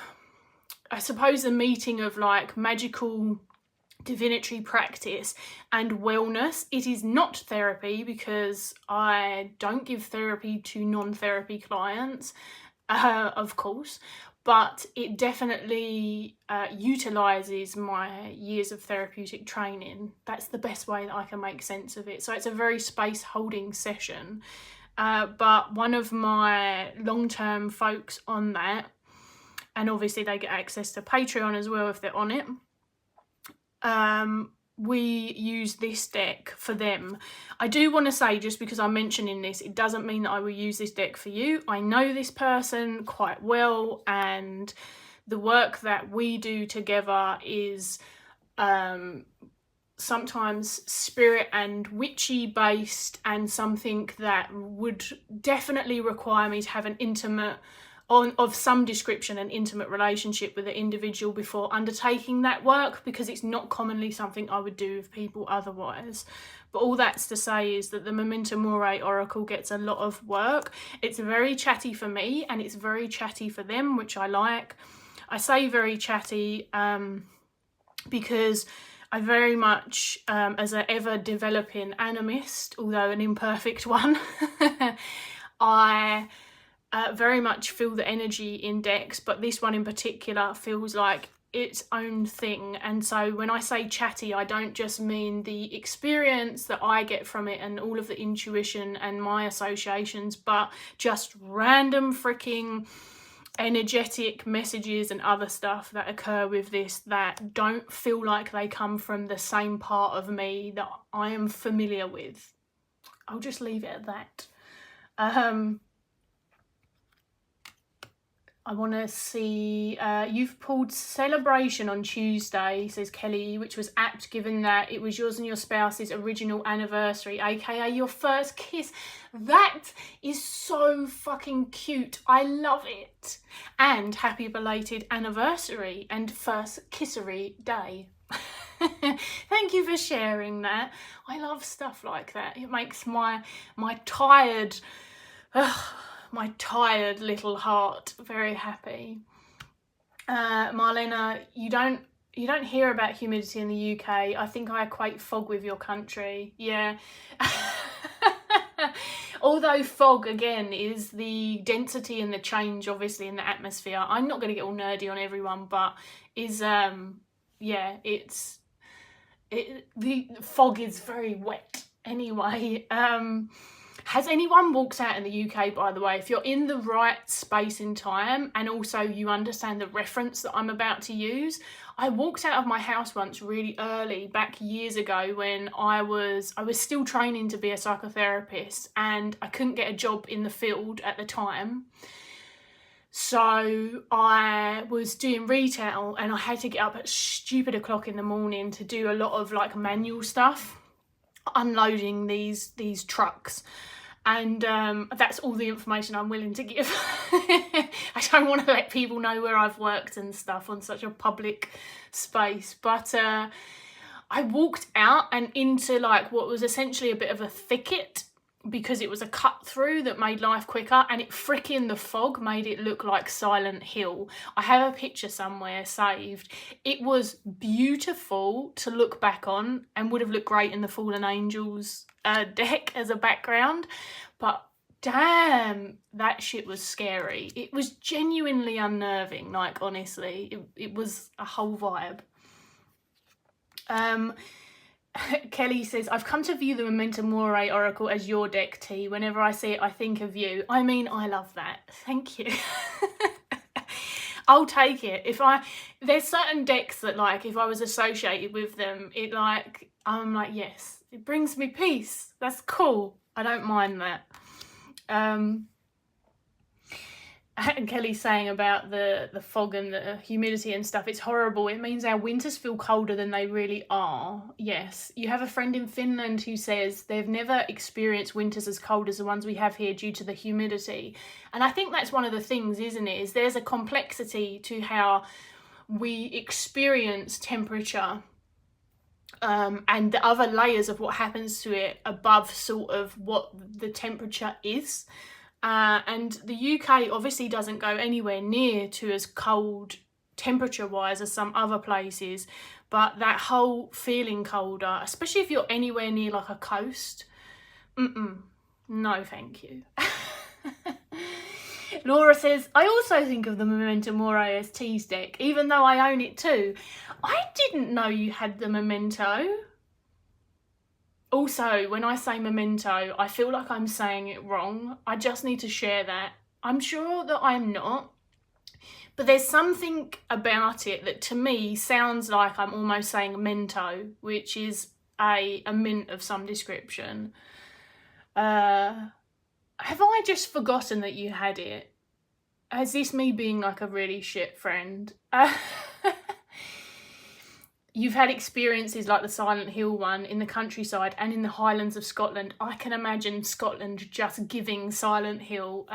I suppose, a meeting of like magical divinatory practice and wellness. It is not therapy because I don't give therapy to non-therapy clients, of course, but it definitely utilises my years of therapeutic training. That's the best way that I can make sense of it. So it's a very space holding session, but one of my long-term folks on that, and obviously they get access to Patreon as well if they're on it, we use this deck for them. I do want to say, just because I'm mentioning this, it doesn't mean that I will use this deck for you. I know this person quite well, and the work that we do together is sometimes spirit and witchy based, and something that would definitely require me to have an intimate, of some description, an intimate relationship with the individual before undertaking that work, because it's not commonly something I would do with people otherwise. But all that's to say is that the Memento Mori Oracle gets a lot of work. It's very chatty for me and it's very chatty for them, which I like. I say very chatty because I very much, as an ever developing animist, although an imperfect one, I very much feel the energy in decks, but this one in particular feels like its own thing. And so when I say chatty, I don't just mean the experience that I get from it and all of the intuition and my associations, but just random freaking energetic messages and other stuff that occur with this that don't feel like they come from the same part of me that I am familiar with. I'll just leave it at that. I want to see, you've pulled Celebration on Tuesday, says Kelly, which was apt given that it was yours and your spouse's original anniversary, aka your first kiss. That is so fucking cute. I love it. And happy belated anniversary and first kissery day. Thank you for sharing that. I love stuff like that. It makes my tired... my tired little heart very happy. Marlena, you don't hear about humidity in the UK. I think I equate fog with your country. Yeah. Although fog, again, is the density and the change, obviously, in the atmosphere. I'm not going to get all nerdy on everyone, but is, yeah, the fog is very wet anyway. Has anyone walked out in the UK, by the way? If you're in the right space and time, and also you understand the reference that I'm about to use, I walked out of my house once really early, back years ago, when I was still training to be a psychotherapist, and I couldn't get a job in the field at the time. So I was doing retail, and I had to get up at stupid o'clock in the morning to do a lot of like manual stuff, unloading these trucks. And that's all the information I'm willing to give. I don't want to let people know where I've worked and stuff on such a public space. But I walked out and into like what was essentially a bit of a thicket, because it was a cut through that made life quicker, and the fog made it look like Silent Hill. I have a picture somewhere saved. It was beautiful to look back on and would have looked great in the Fallen Angels deck as a background, but damn, that shit was scary. It was genuinely unnerving, like, honestly. It was a whole vibe. Kelly says, I've come to view the Memento Mori Oracle as your deck, T. Whenever I see it, I think of you. I mean, I love that. Thank you. I'll take it. There's certain decks that, like, if I was associated with them, I'm like, yes, it brings me peace. That's cool. I don't mind that. And Kelly's saying about the fog and the humidity and stuff, it's horrible. It means our winters feel colder than they really are. Yes. You have a friend in Finland who says they've never experienced winters as cold as the ones we have here due to the humidity. And I think that's one of the things, isn't it? Is there's a complexity to how we experience temperature, and the other layers of what happens to it above sort of what the temperature is. And the UK obviously doesn't go anywhere near to as cold temperature-wise as some other places, but that whole feeling colder, especially if you're anywhere near like a coast, no thank you. Laura says, I also think of the Memento Mori as T's deck, even though I own it too. I didn't know you had the Memento. Also, when I say Memento, I feel like I'm saying it wrong. I just need to share that. I'm sure that I'm not, but there's something about it that to me sounds like I'm almost saying Mento, which is a mint of some description. Have I just forgotten that you had it? Is this me being like a really shit friend? You've had experiences like the Silent Hill one in the countryside and in the Highlands of Scotland. I can imagine Scotland just giving Silent Hill.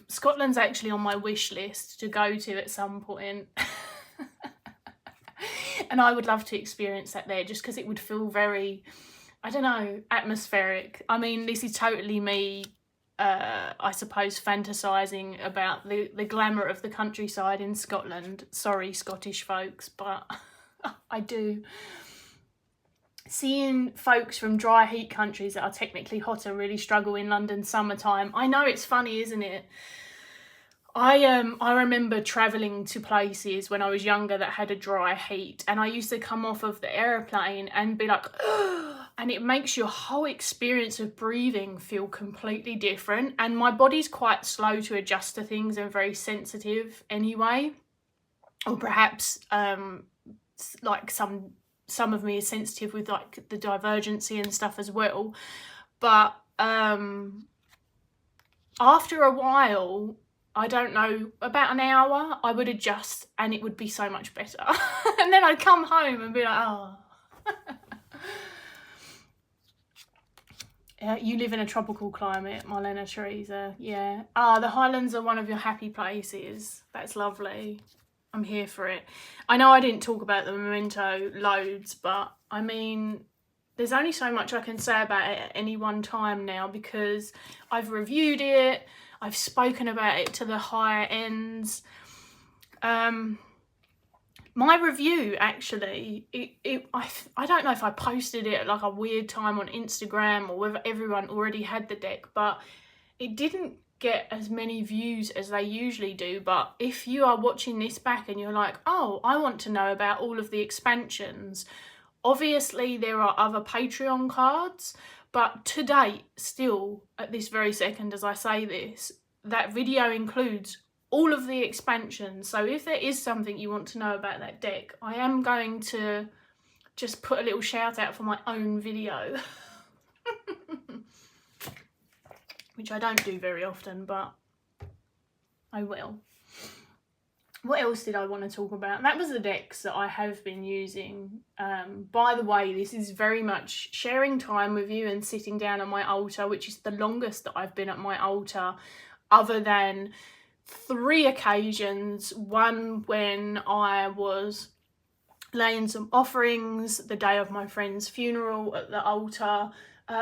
Scotland's actually on my wish list to go to at some point. And I would love to experience that there, just because it would feel very, I don't know, atmospheric. I mean, this is totally me, I suppose, fantasising about the glamour of the countryside in Scotland. Sorry, Scottish folks, but... I do. Seeing folks from dry heat countries that are technically hotter really struggle in London summertime. I know, it's funny, isn't it? I remember travelling to places when I was younger that had a dry heat, and I used to come off of the aeroplane and be like, and it makes your whole experience of breathing feel completely different. And my body's quite slow to adjust to things and very sensitive anyway, or perhaps like some of me is sensitive with like the divergency and stuff as well. But after a while, I don't know, about an hour, I would adjust and it would be so much better. And then I'd come home and be like, oh. You live in a tropical climate, 𝗪𝗲𝗀𝗀𝗃𝗍. Yeah. The Highlands are one of your happy places. That's lovely. I'm here for it. I know I didn't talk about the Memento loads, but I mean, there's only so much I can say about it at any one time now, because I've reviewed it, I've spoken about it to the higher ends. My review, actually, I don't know if I posted it at like a weird time on Instagram or whether everyone already had the deck, but it didn't get as many views as they usually do. But if you are watching this back and you're like, oh, I want to know about all of the expansions, obviously there are other Patreon cards, but to date, still, at this very second as I say this, that video includes all of the expansions. So if there is something you want to know about that deck, I am going to just put a little shout out for my own video. Which I don't do very often, but I will. What else did I want to talk about? That was the decks that I have been using. By the way, this is very much sharing time with you and sitting down at my altar, which is the longest that I've been at my altar, other than 3 occasions. One when I was laying some offerings the day of my friend's funeral at the altar.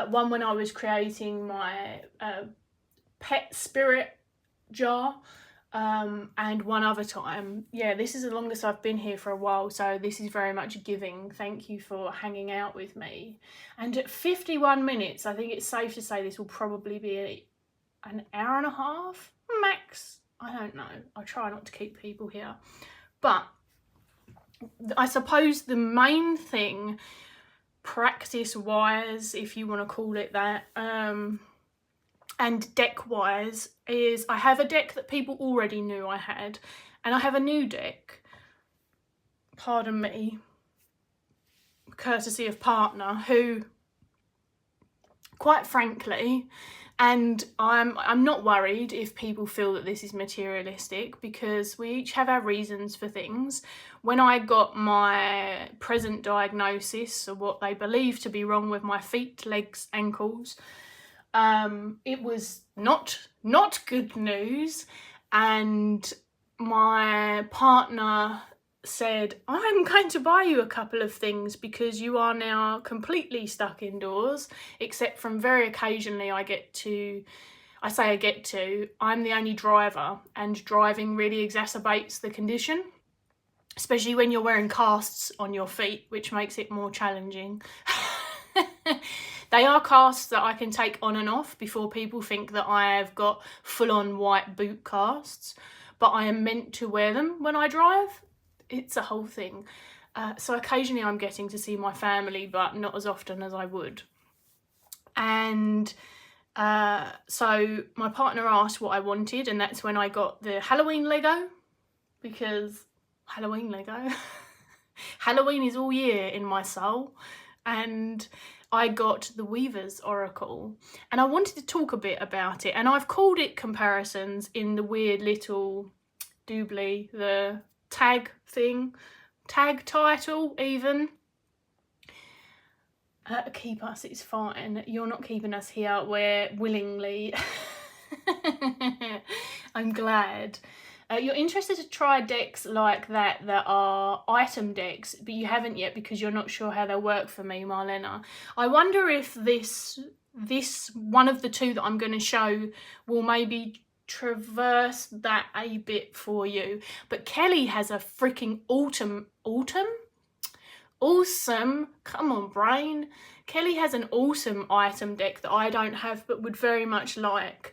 One when I was creating my pet spirit jar. And one other time. Yeah, this is the longest I've been here for a while, so this is very much giving. Thank you for hanging out with me. And at 51 minutes, I think it's safe to say this will probably be an hour and a half max. I don't know. I try not to keep people here. But I suppose the main thing, practice-wise, if you want to call it that, and deck-wise, is I have a deck that people already knew I had, and I have a new deck, pardon me, courtesy of partner, who, quite frankly, and I'm not worried if people feel that this is materialistic, because we each have our reasons for things. When I got my present diagnosis, or what they believe to be wrong with my feet, legs, ankles, it was not good news, and my partner said, I'm going to buy you a couple of things because you are now completely stuck indoors, except from very occasionally I'm the only driver, and driving really exacerbates the condition, especially when you're wearing casts on your feet, which makes it more challenging. They are casts that I can take on and off before people think that I have got full-on white boot casts, but I am meant to wear them when I drive. It's a whole thing. So occasionally I'm getting to see my family, but not as often as I would. And so my partner asked what I wanted, and that's when I got the Halloween Lego, because Halloween Lego. Halloween is all year in my soul. And I got the Weaver's Oracle, and I wanted to talk a bit about it, and I've called it comparisons in the weird little doobly, the tag thing, tag title even. Keep us, it's fine. You're not keeping us here, we're willingly. I'm glad. You're interested to try decks like that are item decks, but you haven't yet because you're not sure how they'll work for me, 𝗪𝗲𝗀𝗀𝗀. I wonder if this one of the two that I'm going to show will maybe traverse that a bit for you. But Kelly has a freaking awesome, come on brain. Kelly has an awesome item deck that I don't have but would very much like.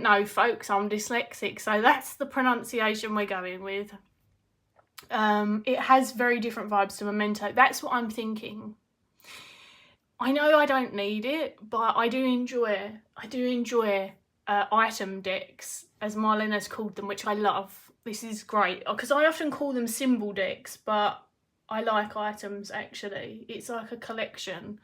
didn't know, folks, I'm dyslexic, so that's the pronunciation we're going with. It has very different vibes to Memento. That's what I'm thinking. I know I don't need it, but I do enjoy item decks, as Marlene has called them, which I love. This is great, because I often call them symbol decks, but I like items, actually. It's like a collection.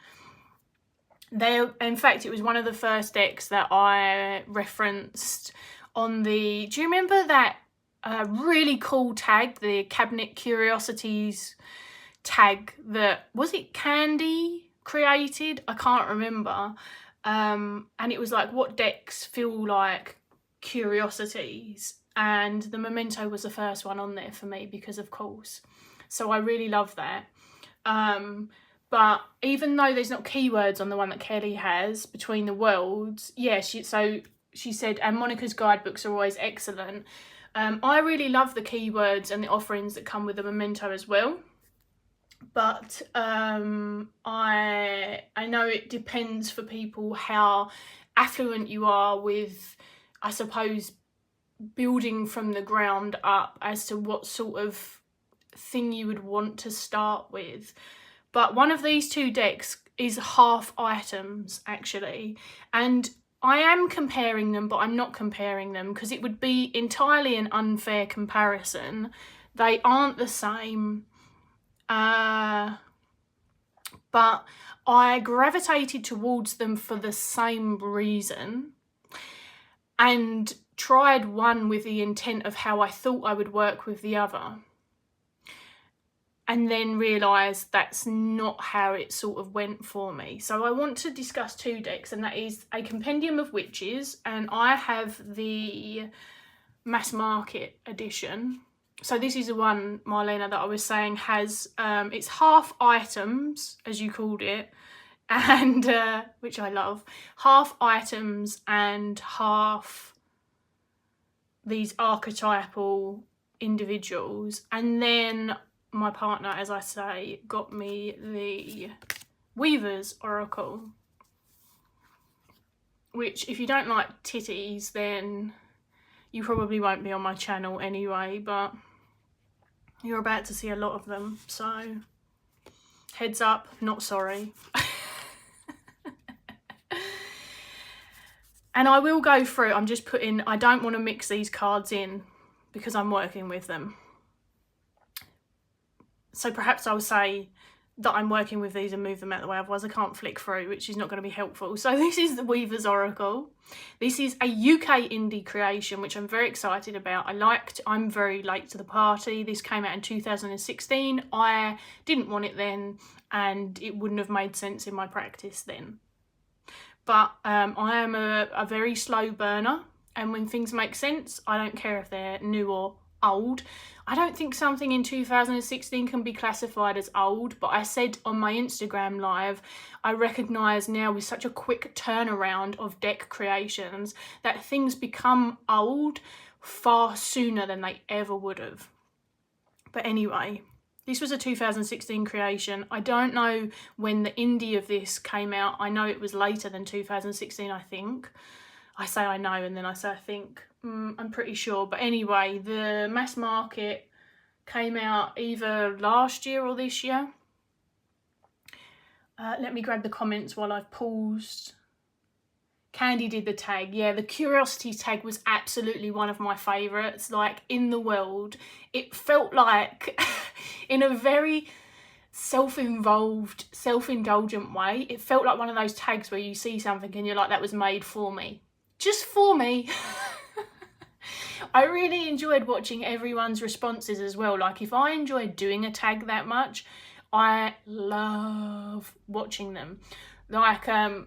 In fact, it was one of the first decks that I referenced on the... Do you remember that really cool tag, the Cabinet Curiosities tag that... Was it Candy created? I can't remember. And it was like, what decks feel like curiosities? And the Memento was the first one on there for me, because of course. So I really love that. But even though there's not keywords on the one that Kelly has, Between the Worlds, yeah, she said, and Monica's guidebooks are always excellent. I really love the keywords and the offerings that come with the Memento as well. But I know it depends for people how affluent you are with, I suppose, building from the ground up as to what sort of thing you would want to start with. But one of these two decks is half items, actually. And I am comparing them, but I'm not comparing them because it would be entirely an unfair comparison. They aren't the same. But I gravitated towards them for the same reason and tried one with the intent of how I thought I would work with the other. And then realised that's not how it sort of went for me. So I want to discuss two decks, and that is a Compendium of Witches, and I have the mass market edition. So this is the one, Marlena, that I was saying has, it's half items, as you called it, and which I love, half items and half these archetypal individuals. And then my partner, as I say, got me the Weaver's Oracle, which if you don't like titties, then you probably won't be on my channel anyway, but you're about to see a lot of them, so heads up, not sorry. And I will go through, I'm just putting, I don't want to mix these cards in because I'm working with them. So perhaps I'll say that I'm working with these and move them out of the way, otherwise I can't flick through, which is not going to be helpful. So this is the Weaver's Oracle. This is a UK indie creation, which I'm very excited about. I'm very late to the party. This came out in 2016. I didn't want it then, and it wouldn't have made sense in my practice then. But I am a very slow burner, and when things make sense, I don't care if they're new or old. I don't think something in 2016 can be classified as old, but I said on my Instagram live, I recognise now with such a quick turnaround of deck creations that things become old far sooner than they ever would have. But anyway, this was a 2016 creation. I don't know when the indie of this came out. I know it was later than 2016, I think. I say I know and then I say I think. I'm pretty sure. But anyway, the mass market came out either last year or this year. Let me grab the comments while I've paused. Candy did the tag. Yeah, the Curiosity tag was absolutely one of my favourites, like, in the world. It felt like, in a very self-involved, self-indulgent way, it felt like one of those tags where you see something and you're like, that was made for me. Just for me. I really enjoyed watching everyone's responses as well. Like, if I enjoyed doing a tag that much, I love watching them. Like, and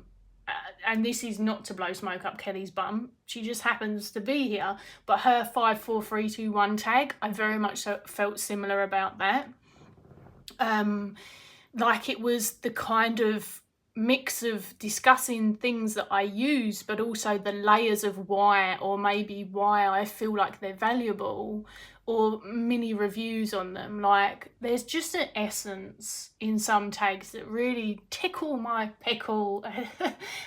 this is not to blow smoke up Kelly's bum, she just happens to be here, but her 5 4 3 2 1 tag, I very much felt similar about that. Like, it was the kind of mix of discussing things that I use, but also the layers of why, or maybe why I feel like they're valuable, or mini reviews on them. Like, there's just an essence in some tags that really tickle my pickle.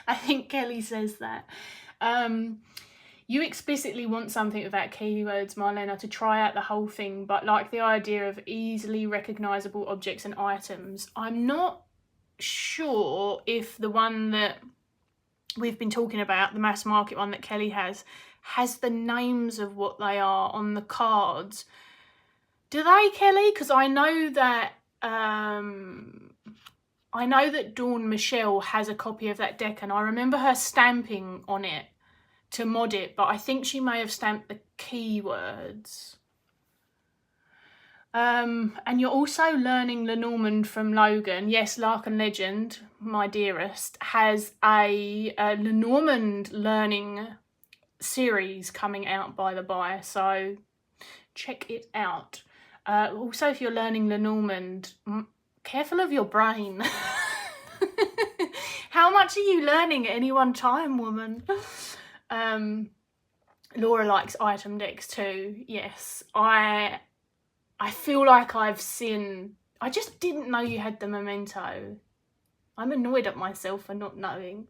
I think Kelly says that. You explicitly want something without keywords, Marlena, to try out the whole thing, but like the idea of easily recognisable objects and items. I'm not sure if the one that we've been talking about, the mass market one that Kelly has the names of what they are on the cards. Do they, Kelly? Because I know that Dawn Michelle has a copy of that deck, and I remember her stamping on it to mod it, but I think she may have stamped the keywords. And you're also learning Lenormand from Logan. Yes, Larkin Legend, my dearest, has a Lenormand learning series coming out by the by, so check it out. Also, if you're learning Lenormand, careful of your brain. How much are you learning at any one time, woman? Laura likes item decks too. Yes, I feel like I've seen... I just didn't know you had the Memento. I'm annoyed at myself for not knowing.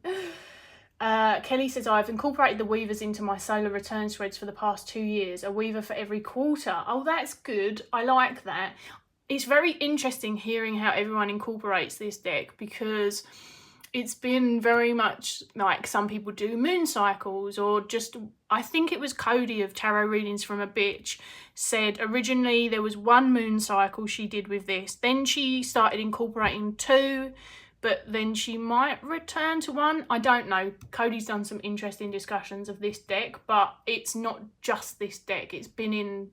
Kelly says, I've incorporated the weavers into my solar return threads for the past 2 years. A weaver for every quarter. Oh, that's good. I like that. It's very interesting hearing how everyone incorporates this deck, because it's been very much like some people do moon cycles, or just, I think it was Cody of Tarot Readings from a Bitch said originally there was 1 moon cycle she did with this. Then she started incorporating 2, but then she might return to 1. I don't know. Cody's done some interesting discussions of this deck, but it's not just this deck. It's been in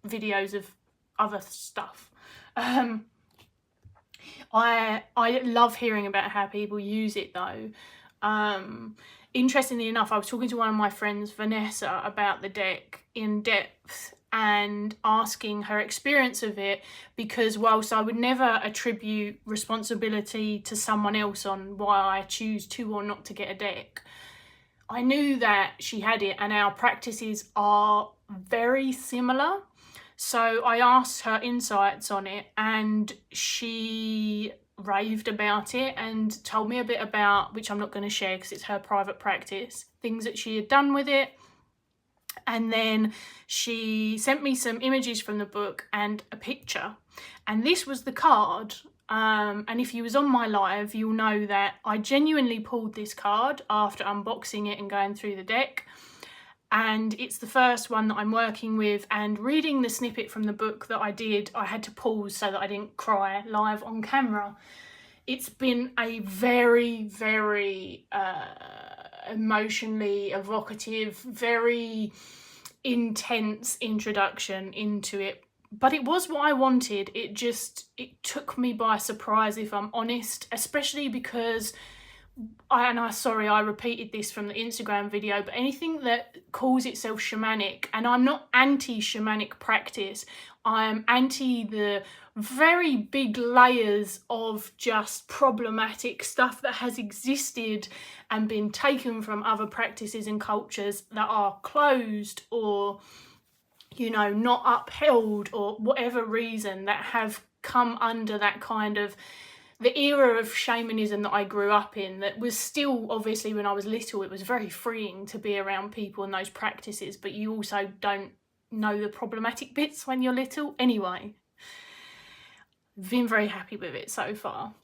videos of other stuff. I love hearing about how people use it though. Interestingly enough, I was talking to one of my friends, Vanessa, about the deck in depth and asking her experience of it, because whilst I would never attribute responsibility to someone else on why I choose to or not to get a deck, I knew that she had it and our practices are very similar. So I asked her insights on it, and she raved about it and told me a bit about, which I'm not going to share because it's her private practice, things that she had done with it. And then she sent me some images from the book and a picture, and this was the card. And if you was on my live, you'll know that I genuinely pulled this card after unboxing it and going through the deck. And it's the first one that I'm working with, and reading the snippet from the book that I did, I had to pause so that I didn't cry live on camera. It's been a very, very emotionally evocative, very intense introduction into it. But it was what I wanted. It took me by surprise, if I'm honest, especially because... sorry, I repeated this from the Instagram video, but anything that calls itself shamanic, and I'm not anti-shamanic practice, I'm anti the very big layers of just problematic stuff that has existed and been taken from other practices and cultures that are closed or, you know, not upheld, or whatever reason, that have come under that kind of... the era of shamanism that I grew up in, that was still, obviously when I was little, it was very freeing to be around people and those practices, but you also don't know the problematic bits when you're little. Anyway, I've been very happy with it so far.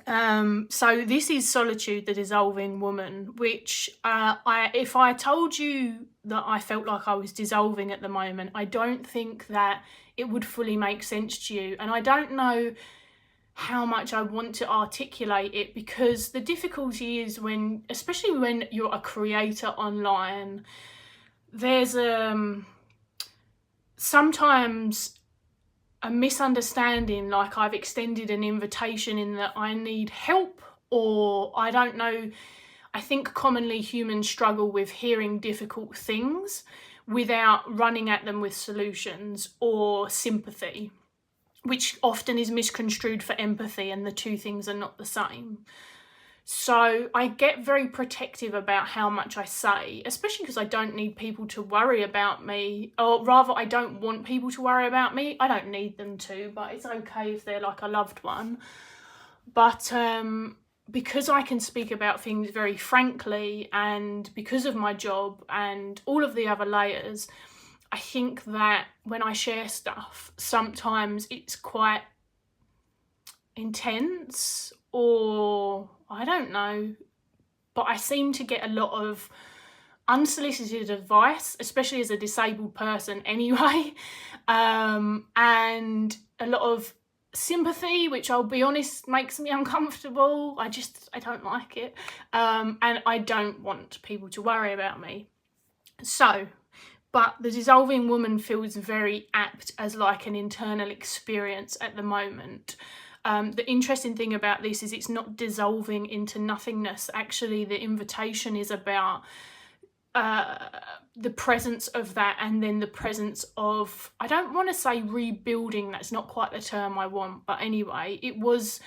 So this is Solitude, the Dissolving Woman, which if I told you that I felt like I was dissolving at the moment, I don't think that it would fully make sense to you. And I don't know how much I want to articulate it, because the difficulty is when, especially when you're a creator online, there's sometimes a misunderstanding, like I've extended an invitation in that I need help, or I don't know. I think commonly humans struggle with hearing difficult things without running at them with solutions or sympathy, which often is misconstrued for empathy, and the two things are not the same. So I get very protective about how much I say, especially because I don't need people to worry about me, or rather I don't want people to worry about me. I don't need them to, but it's okay if they're like a loved one. But because I can speak about things very frankly, and because of my job and all of the other layers, I think that when I share stuff, sometimes it's quite intense, or I don't know, but I seem to get a lot of unsolicited advice, especially as a disabled person anyway, and a lot of sympathy, which I'll be honest makes me uncomfortable. I don't like it, and I don't want people to worry about me. So, but the Dissolving Woman feels very apt as like an internal experience at the moment. The interesting thing about this is it's not dissolving into nothingness. Actually, the invitation is about the presence of that, and then the presence of, I don't want to say rebuilding, that's not quite the term I want, but anyway, it was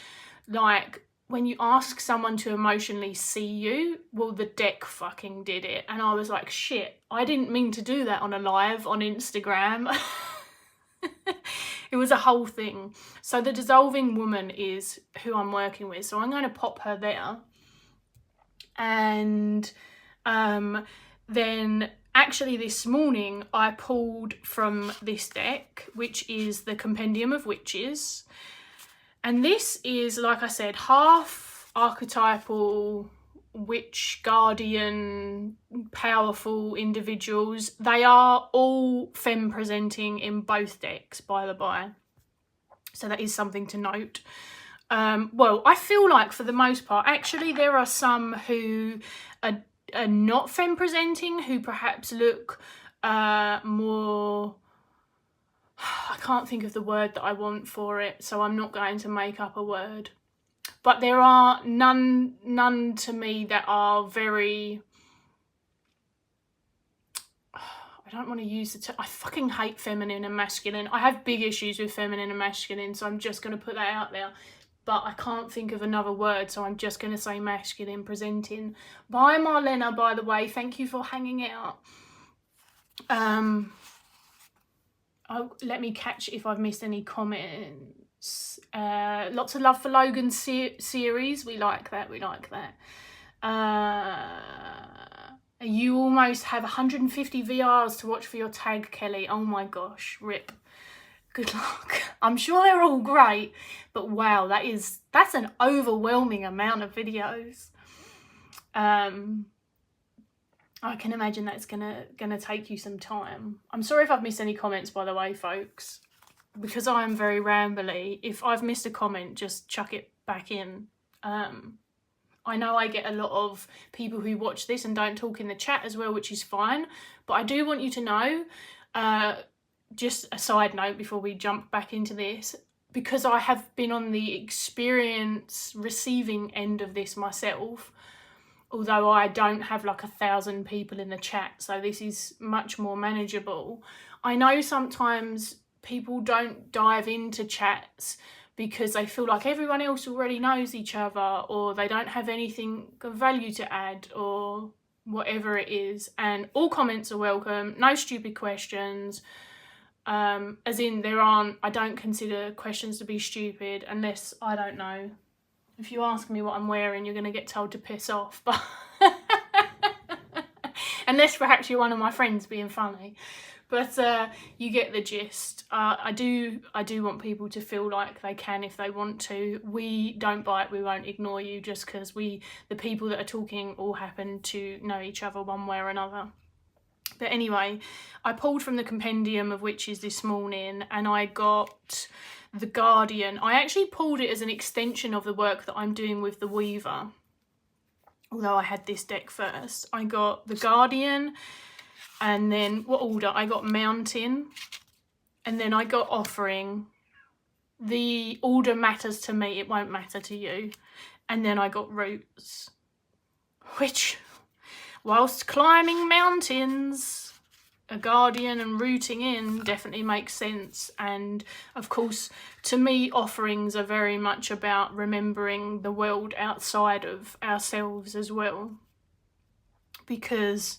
like when you ask someone to emotionally see you, well, the deck fucking did it. And I was like, shit, I didn't mean to do that on a live on Instagram. It was a whole thing. So the Dissolving Woman is who I'm working with. So I'm going to pop her there. And then actually this morning I pulled from this deck, which is the Compendium of Witches. And this is, like I said, half archetypal witch, guardian, powerful individuals. They are all femme presenting in both decks, by the by. So that is something to note. Well, I feel like for the most part, actually, there are some who are not femme presenting, who perhaps look more... I can't think of the word that I want for it, so I'm not going to make up a word. But there are none to me that are very... I don't want to use the term. I fucking hate feminine and masculine. I have big issues with feminine and masculine, so I'm just going to put that out there. But I can't think of another word, so I'm just going to say masculine presenting. Bye, Marlena, by the way. Thank you for hanging out. Oh, let me catch if I've missed any comments. Lots of love for Logan's series. We like that. We like that. You almost have 150 VRs to watch for your tag, Kelly. Oh my gosh, rip. Good luck. I'm sure they're all great, but wow, that's an overwhelming amount of videos. I can imagine that's gonna take you some time. I'm sorry if I've missed any comments, by the way, folks, because I am very rambly. If I've missed a comment, just chuck it back in. I know I get a lot of people who watch this and don't talk in the chat as well, which is fine, but I do want you to know, just a side note before we jump back into this, because I have been on the experience receiving end of this myself, although I don't have like 1,000 people in the chat, so this is much more manageable. I know sometimes people don't dive into chats because they feel like everyone else already knows each other, or they don't have anything of value to add, or whatever it is. And all comments are welcome, no stupid questions. As in, I don't consider questions to be stupid unless, I don't know, if you ask me what I'm wearing, you're going to get told to piss off. But unless perhaps you're one of my friends being funny. But you get the gist. I do want people to feel like they can if they want to. We don't bite, we won't ignore you just because the people that are talking all happen to know each other one way or another. But anyway, I pulled from the Compendium of Witches this morning and I got the Guardian. I actually pulled it as an extension of the work that I'm doing with the Weaver. Although I had this deck first. I got the Guardian. And then, what order? I got Mountain, and then I got Offering. The order matters to me, it won't matter to you. And then I got Roots, which, whilst climbing mountains, a Guardian and rooting in definitely makes sense. And of course, to me, offerings are very much about remembering the world outside of ourselves as well. Because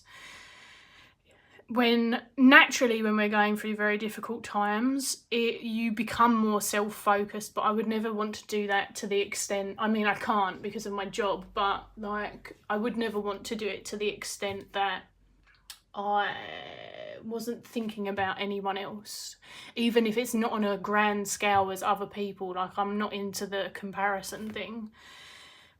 naturally when we're going through very difficult times, you become more self-focused, but I would never want to do that to the extent, I mean I can't because of my job, but like I would never want to do it to the extent that I wasn't thinking about anyone else, even if it's not on a grand scale as other people. Like, I'm not into the comparison thing.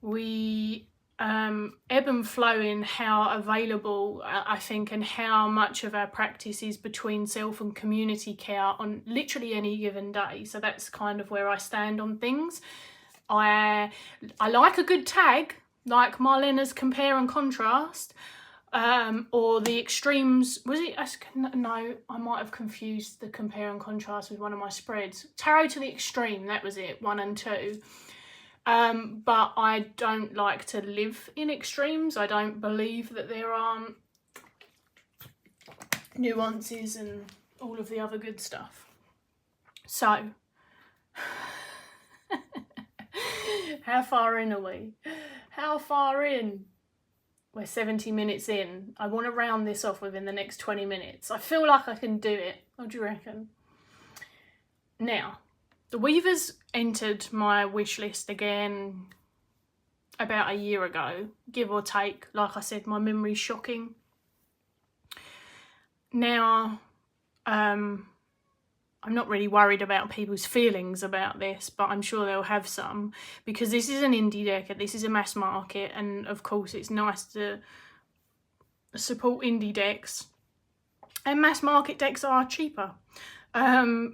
We ebb and flow in how available I think and how much of our practice is between self and community care on literally any given day. So that's kind of where I stand on things. I like a good tag like Marlena's compare and contrast, or the extremes. Was it? No, I might have confused the compare and contrast with one of my spreads. Tarot to the extreme, that was it, 1 and 2. But I don't like to live in extremes. I don't believe that there aren't nuances and all of the other good stuff. So, how far in are we? How far in? We're 70 minutes in. I want to round this off within the next 20 minutes. I feel like I can do it. What do you reckon? Now, the Weavers entered my wish list again about a year ago, give or take. Like I said, my memory's shocking. Now, I'm not really worried about people's feelings about this, but I'm sure they'll have some, because this is an indie deck, this is a mass market, and of course it's nice to support indie decks, and mass market decks are cheaper.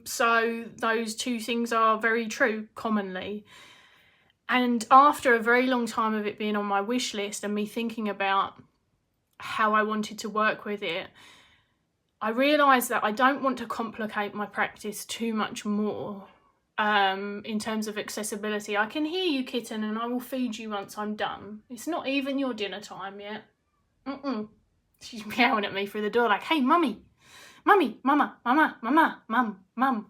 So those two things are very true commonly. And after a very long time of it being on my wish list and me thinking about how I wanted to work with it, I realised that I don't want to complicate my practice too much more in terms of accessibility. I can hear you, kitten, and I will feed you once I'm done. It's not even your dinner time yet. She's meowing at me through the door like, hey, mummy. Mummy, mama, mama, mama, mum, mum.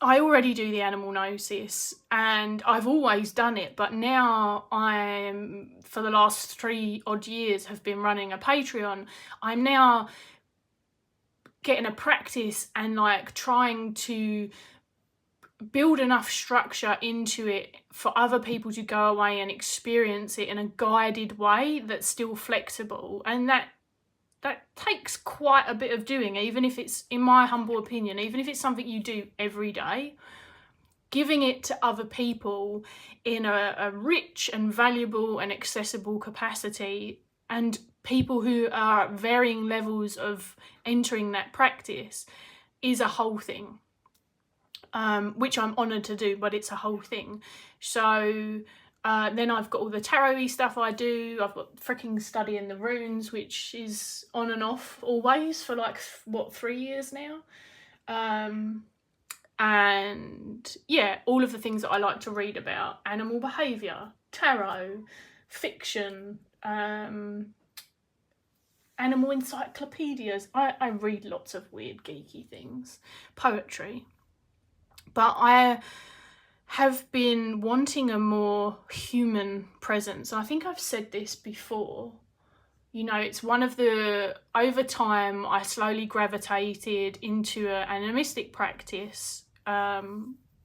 I already do the animal gnosis, and I've always done it, but now I'm, for the last 3 odd years, have been running a Patreon. I'm now getting a practice and like trying to build enough structure into it for other people to go away and experience it in a guided way that's still flexible, and that takes quite a bit of doing, even if it's, in my humble opinion, even if it's something you do every day. Giving it to other people in a rich and valuable and accessible capacity, and people who are at varying levels of entering that practice, is a whole thing. Which I'm honoured to do, but it's a whole thing. So then I've got all the tarot-y stuff I do. I've got freaking studying the runes, which is on and off always for like, what, 3 years now? And yeah, all of the things that I like to read about. Animal behaviour, tarot, fiction, animal encyclopedias. I read lots of weird geeky things. Poetry. But I have been wanting a more human presence. I think I've said this before. You know, it's one of the, over time, I slowly gravitated into an animistic practice,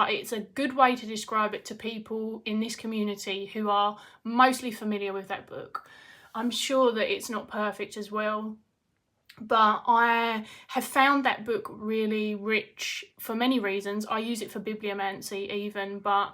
but it's a good way to describe it to people in this community who are mostly familiar with that book. I'm sure that it's not perfect as well, but I have found that book really rich for many reasons. I use it for bibliomancy even, but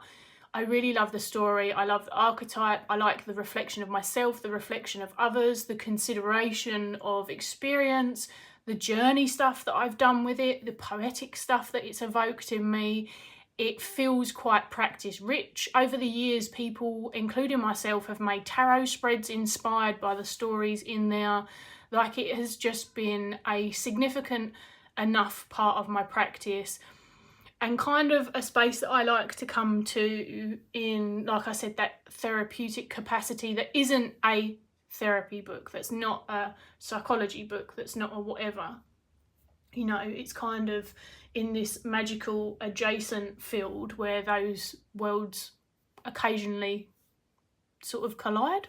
I really love the story. I love the archetype. I like the reflection of myself, the reflection of others, the consideration of experience, the journey stuff that I've done with it, the poetic stuff that it's evoked in me. It feels quite practice rich. Over the years, people, including myself, have made tarot spreads inspired by the stories in there. Like, it has just been a significant enough part of my practice, and kind of a space that I like to come to in, like I said, that therapeutic capacity that isn't a therapy book, that's not a psychology book, that's not a whatever. You know, it's kind of in this magical adjacent field where those worlds occasionally sort of collide.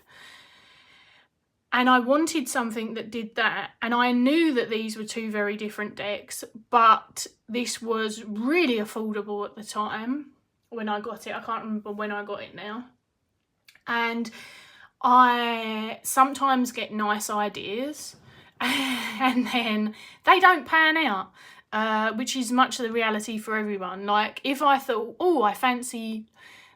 And I wanted something that did that. And I knew that these were two very different decks, but this was really affordable at the time when I got it. I can't remember when I got it now. And I sometimes get nice ideas and then they don't pan out, which is much the reality for everyone. Like, if I thought, oh, I fancy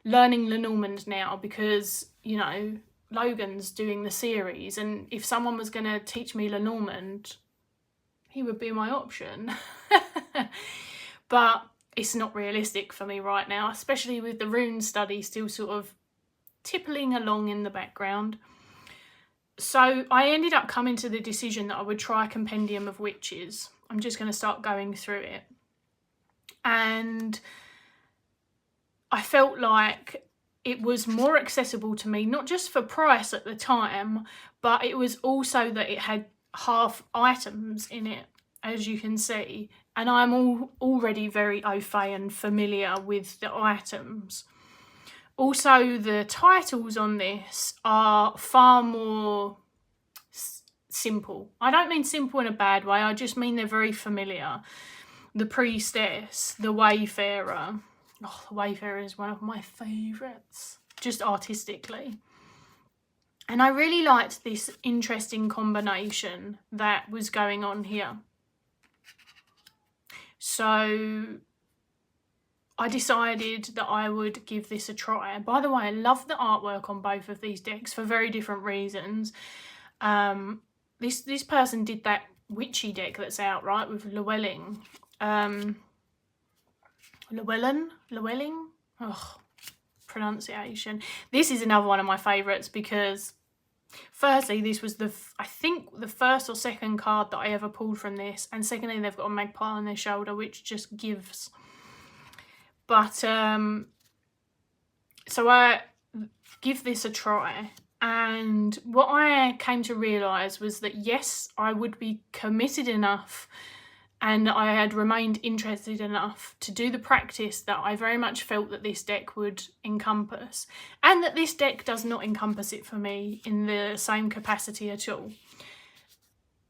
learning Lenormand now because, you know, Logan's doing the series, and if someone was going to teach me Lenormand, he would be my option. But it's not realistic for me right now, especially with the rune study still sort of tippling along in the background. So I ended up coming to the decision that I would try Compendium of Witches. I'm just going to start going through it. And I felt like it was more accessible to me, not just for price at the time, but it was also that it had half items in it, as you can see. And I'm already very au fait and familiar with the items. Also, the titles on this are far more simple. I don't mean simple in a bad way, I just mean they're very familiar. The Priestess, the Wayfarer. Oh, the Wayfarer is one of my favourites, just artistically. And I really liked this interesting combination that was going on here. So I decided that I would give this a try. By the way, I love the artwork on both of these decks for very different reasons. This person did that witchy deck that's out, right, with Llewellyn. Llewellyn? Oh, pronunciation. This is another one of my favourites because, firstly, this was I think the first or second card that I ever pulled from this, and secondly, they've got a magpie on their shoulder, which just gives. But so I give this a try, and what I came to realise was that yes, I would be committed enough and I had remained interested enough to do the practice that I very much felt that this deck would encompass, and that this deck does not encompass it for me in the same capacity at all.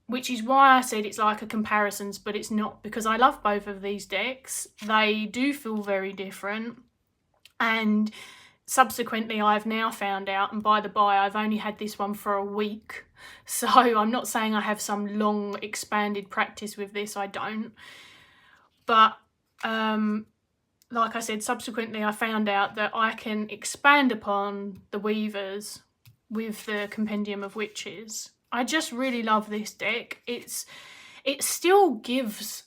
Which is why I said it's like a comparisons, but it's not, because I love both of these decks. They do feel very different, and subsequently I've now found out, and by the by, I've only had this one for a week, so I'm not saying I have some long expanded practice with this, I don't. But like I said, subsequently I found out that I can expand upon the Weavers with the Compendium of Witches. I just really love this deck. It still gives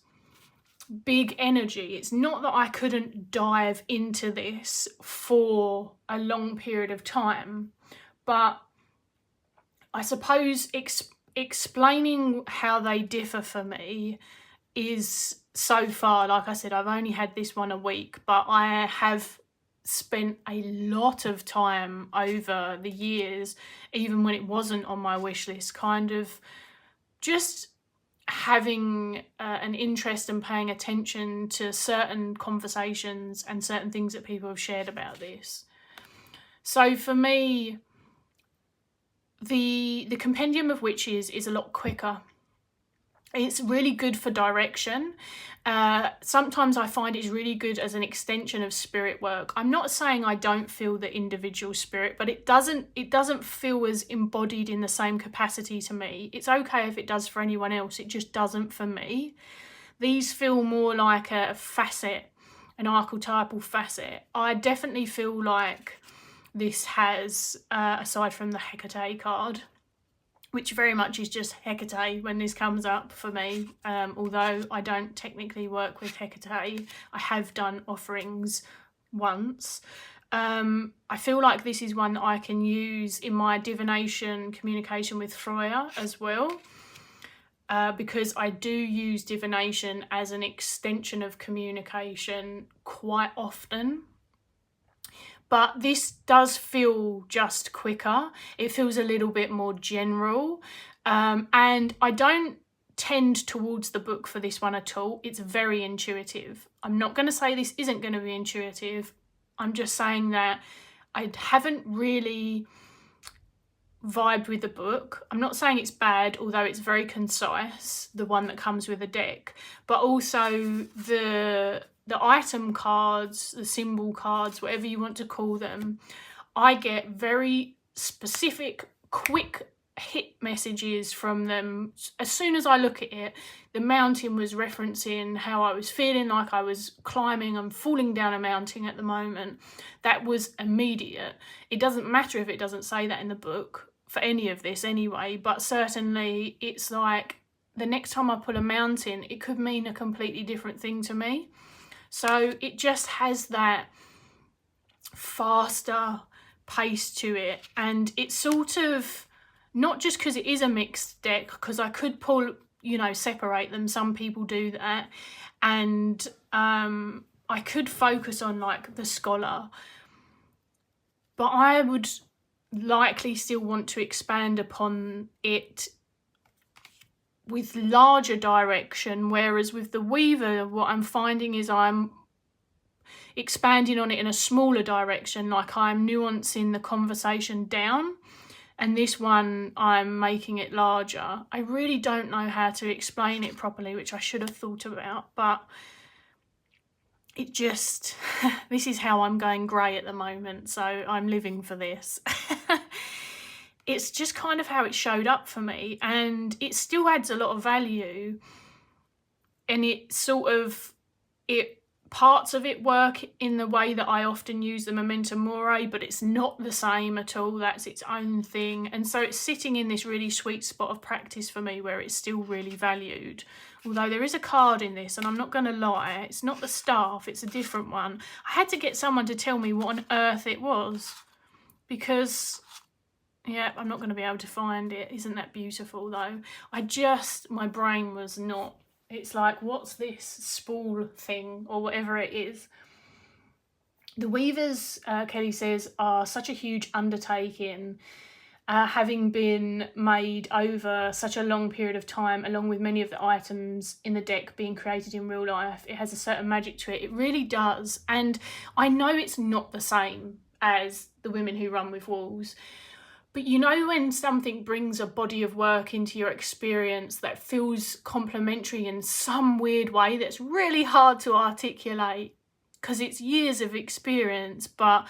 big energy. It's not that I couldn't dive into this for a long period of time, but I suppose explaining how they differ for me is, so far, like I said, I've only had this one a week, but I have spent a lot of time over the years, even when it wasn't on my wish list, kind of just having an interest and paying attention to certain conversations and certain things that people have shared about this. So for me, the Compendium of Witches is a lot quicker. It's really good for direction. Sometimes I find it's really good as an extension of spirit work. I'm not saying I don't feel the individual spirit, but it doesn't feel as embodied in the same capacity to me. It's okay if it does for anyone else, it just doesn't for me. These feel more like a facet, an archetypal facet. I definitely feel like this has, aside from the Hecate card, which very much is just Hecate when this comes up for me. Although I don't technically work with Hecate, I have done offerings once. I feel like this is one that I can use in my divination communication with Freya as well, because I do use divination as an extension of communication quite often. But this does feel just quicker. It feels a little bit more general. And I don't tend towards the book for this one at all. It's very intuitive. I'm not going to say this isn't going to be intuitive. I'm just saying that I haven't really vibed with the book. I'm not saying it's bad, although it's very concise, the one that comes with a deck. But also the item cards, the symbol cards, whatever you want to call them, I get very specific, quick hit messages from them. As soon as I look at it, the mountain was referencing how I was feeling like I was climbing and falling down a mountain at the moment. That was immediate. It doesn't matter if it doesn't say that in the book for any of this anyway, but certainly it's like the next time I pull a mountain, it could mean a completely different thing to me. So it just has that faster pace to it. And it's sort of, not just because it is a mixed deck, because I could pull, you know, separate them. Some people do that. And I could focus on like the scholar. But I would likely still want to expand upon it with larger direction, whereas with the Weaver, what I'm finding is I'm expanding on it in a smaller direction, like I'm nuancing the conversation down, and this one I'm making it larger. I really don't know how to explain it properly, which I should have thought about, but it just, this is how I'm going grey at the moment, so I'm living for this. It's just kind of how it showed up for me, and it still adds a lot of value, and it sort of, parts of it work in the way that I often use the Memento Mori, but it's not the same at all. That's its own thing, and so it's sitting in this really sweet spot of practice for me where it's still really valued. Although there is a card in this, and I'm not going to lie, it's not the staff, it's a different one. I had to get someone to tell me what on earth it was, because yeah, I'm not going to be able to find it. Isn't that beautiful though? My brain was not. It's like, what's this spool thing or whatever it is? The Weavers, Kelly says, are such a huge undertaking, having been made over such a long period of time, along with many of the items in the deck being created in real life. It has a certain magic to it. It really does. And I know it's not the same as the Women Who Run with Wolves, but you know when something brings a body of work into your experience that feels complementary in some weird way that's really hard to articulate because it's years of experience, but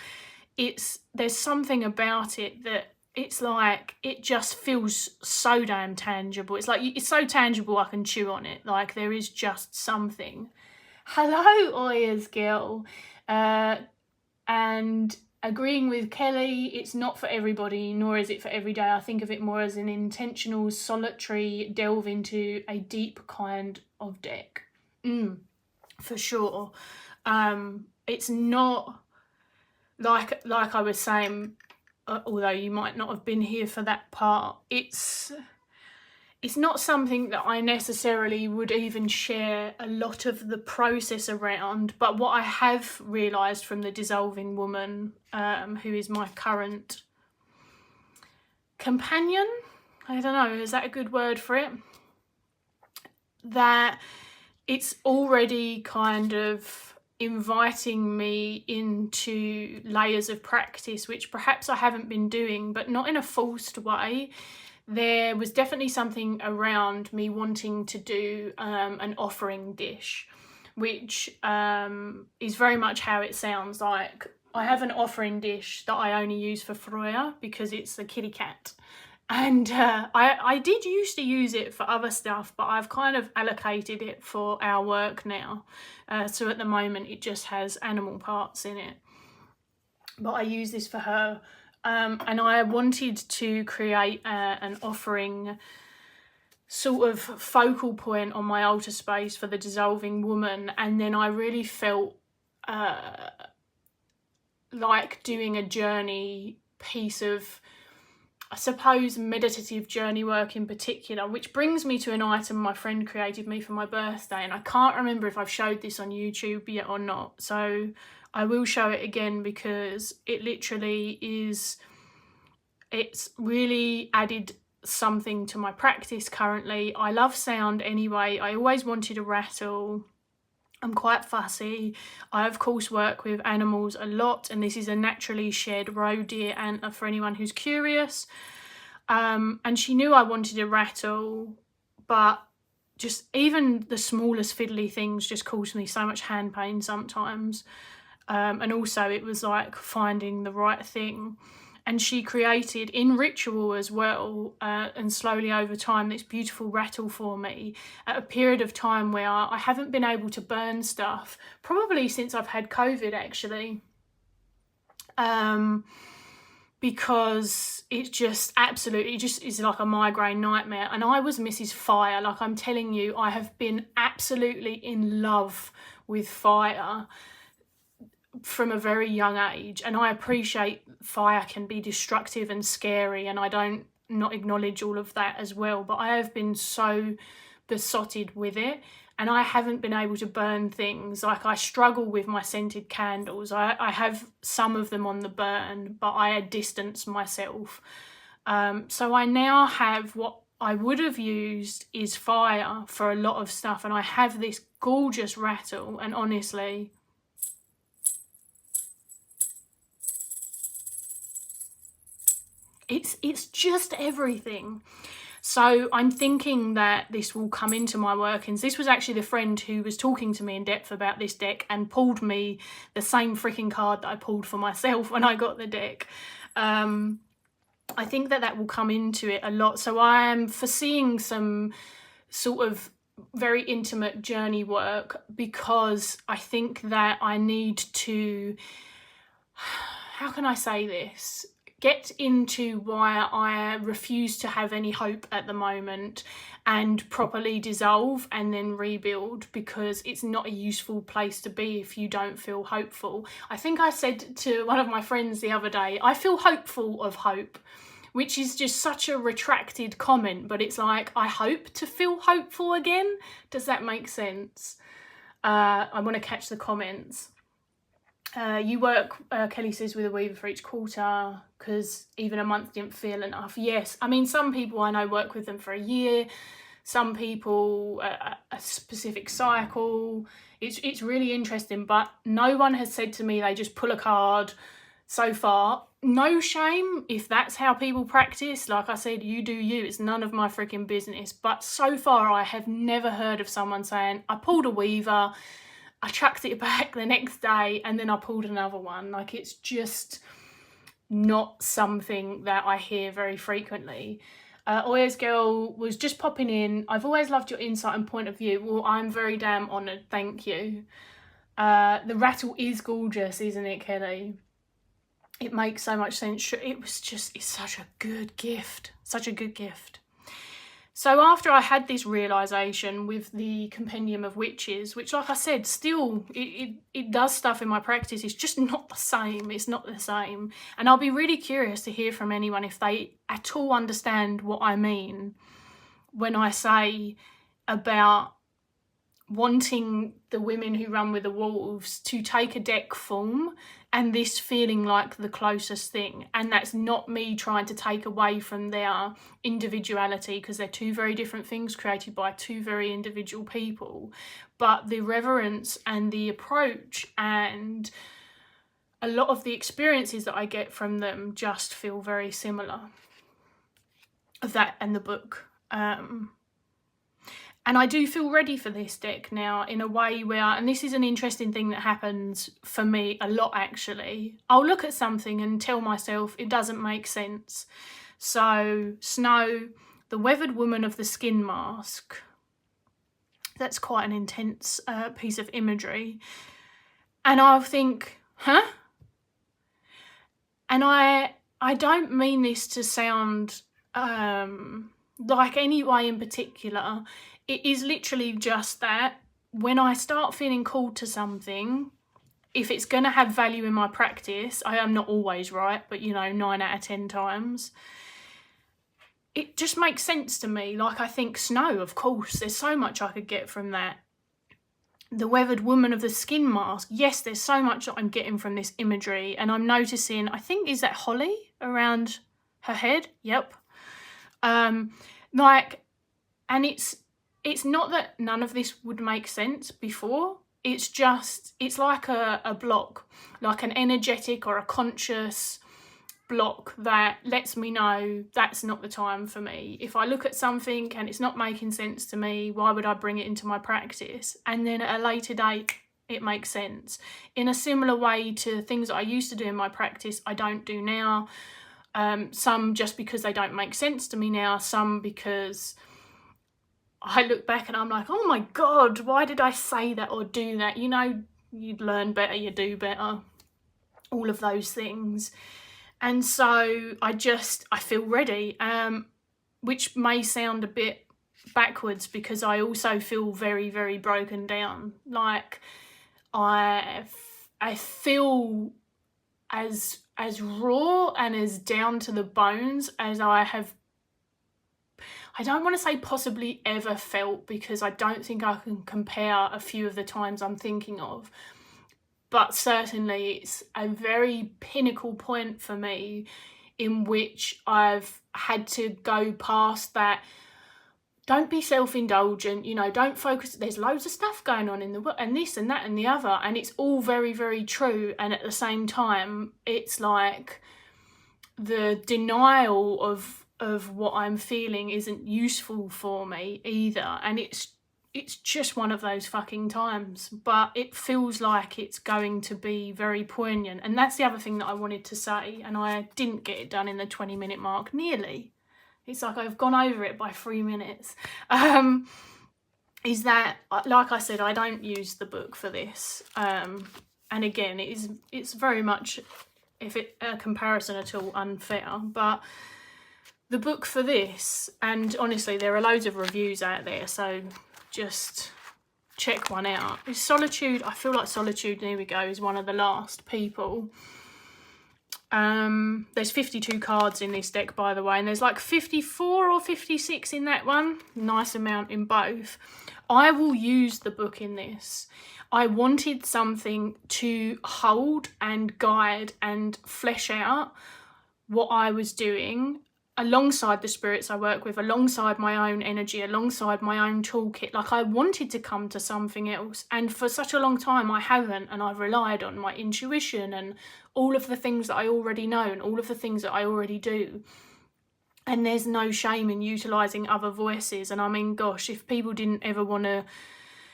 there's something about it that it's like, it just feels so damn tangible. It's like, it's so tangible I can chew on it. Like there is just something. Hello, 𝗬𝘀𝗁𝘀𝗴𝗺. And agreeing with Kelly, it's not for everybody, nor is it for every day. I think of it more as an intentional, solitary delve into a deep kind of deck. For sure. It's not like I was saying, although you might not have been here for that part, it's not something that I necessarily would even share a lot of the process around, but what I have realised from the dissolving woman, who is my current companion, I don't know, is that a good word for it? That it's already kind of inviting me into layers of practice, which perhaps I haven't been doing, but not in a forced way. There was definitely something around me wanting to do an offering dish, which is very much how it sounds like. I have an offering dish that I only use for Freya because it's the kitty cat. And I did used to use it for other stuff, but I've kind of allocated it for our work now. So at the moment it just has animal parts in it. But I use this for her. And I wanted to create an offering sort of focal point on my altar space for the dissolving woman, and then I really felt like doing a journey piece of, I suppose, meditative journey work in particular, which brings me to an item my friend created me for my birthday, and I can't remember if I've showed this on YouTube yet or not, so I will show it again because it literally is, it's really added something to my practice currently. I love sound anyway. I always wanted a rattle. I'm quite fussy. I of course work with animals a lot, and this is a naturally shed roe deer antler for anyone who's curious. And she knew I wanted a rattle, but just even the smallest fiddly things just cause me so much hand pain sometimes. And also it was like finding the right thing. And she created in ritual as well, and slowly over time, this beautiful rattle for me at a period of time where I haven't been able to burn stuff, probably since I've had COVID actually. Because it just absolutely just is like a migraine nightmare. And I was Mrs. Fire, like I'm telling you, I have been absolutely in love with fire from a very young age, and I appreciate fire can be destructive and scary, and I don't not acknowledge all of that as well, but I have been so besotted with it, and I haven't been able to burn things. Like I struggle with my scented candles. I have some of them on the burn, but I distance myself. So I now have what I would have used is fire for a lot of stuff, and I have this gorgeous rattle, and honestly, it's just everything. So I'm thinking that this will come into my workings. This was actually the friend who was talking to me in depth about this deck and pulled me the same freaking card that I pulled for myself when I got the deck. I think that will come into it a lot. So I am foreseeing some sort of very intimate journey work, because I think that I need to, how can I say this? Get into why I refuse to have any hope at the moment and properly dissolve and then rebuild, because it's not a useful place to be if you don't feel hopeful. I think I said to one of my friends the other day, I feel hopeful of hope, which is just such a retracted comment, but it's like, I hope to feel hopeful again. Does that make sense? I want to catch the comments. You work, Kelly says, with a weaver for each quarter because even a month didn't feel enough. Yes, I mean, some people I know work with them for a year, some people a specific cycle. It's really interesting, but no one has said to me they just pull a card so far. No shame if that's how people practice. Like I said, you do you. It's none of my freaking business. But so far I have never heard of someone saying, I pulled a weaver, I chucked it back the next day, and then I pulled another one. Like, it's just not something that I hear very frequently. 𝗳𝘀𝗀𝗺𝗀 was just popping in. I've always loved your insight and point of view. Well, I'm very damn honoured, thank you. The rattle is gorgeous, isn't it, Kelly? It makes so much sense. It was just, it's such a good gift. Such a good gift. So after I had this realisation with the Compendium of Witches, which, like I said, still, it does stuff in my practice. It's just not the same. It's not the same. And I'll be really curious to hear from anyone if they at all understand what I mean when I say about wanting the women who run with the wolves to take a deck form and this feeling like the closest thing. And that's not me trying to take away from their individuality, because they're two very different things created by two very individual people. But the reverence and the approach and a lot of the experiences that I get from them just feel very similar. That and the book. And I do feel ready for this deck now in a way where, and this is an interesting thing that happens for me a lot actually, I'll look at something and tell myself it doesn't make sense. So Snow, the weathered woman of the skin mask, that's quite an intense piece of imagery. And I'll think, huh? And I don't mean this to sound like any way in particular. It is literally just that when I start feeling called to something, if it's going to have value in my practice, I am not always right, but you know, 9 out of 10 times, it just makes sense to me. Like I think Snow, of course, there's so much I could get from that. The weathered woman of the skin mask, yes, there's so much that I'm getting from this imagery, and I'm noticing, I think, is that holly around her head? Yep. Like, and it's not that none of this would make sense before. It's just, it's like a block, like an energetic or a conscious block that lets me know that's not the time for me. If I look at something and it's not making sense to me, why would I bring it into my practice? And then at a later date, it makes sense. In a similar way to things that I used to do in my practice, I don't do now. Some just because they don't make sense to me now, some because I look back and I'm like, oh my God, why did I say that or do that? You know, you'd learn better, you do better, all of those things. And so I feel ready, which may sound a bit backwards because I also feel very, very broken down. Like I feel as raw and as down to the bones as I have, I don't want to say possibly ever felt, because I don't think I can compare a few of the times I'm thinking of. But certainly it's a very pinnacle point for me in which I've had to go past that. Don't be self-indulgent, you know, don't focus. There's loads of stuff going on in the world and this and that and the other. And it's all very, very true. And at the same time, it's like the denial of what I'm feeling isn't useful for me either. And it's just one of those fucking times, but it feels like it's going to be very poignant. And that's the other thing that I wanted to say, and I didn't get it done in the 20-minute mark, nearly. It's like I've gone over it by 3 minutes. Is that, like I said, I don't use the book for this. And again, it's very much, if it a comparison at all, unfair. But the book for this, and honestly, there are loads of reviews out there, so just check one out. Is Solitude, I feel like Solitude, there we go, is one of the last people. There's 52 cards in this deck, by the way, and there's like 54 or 56 in that one. Nice amount in both. I will use the book in this. I wanted something to hold and guide and flesh out what I was doing alongside the spirits I work with, alongside my own energy, alongside my own toolkit. Like, I wanted to come to something else, and for such a long time I haven't, and I've relied on my intuition and all of the things that I already know and all of the things that I already do. And there's no shame in utilising other voices. And I mean, gosh, if people didn't ever want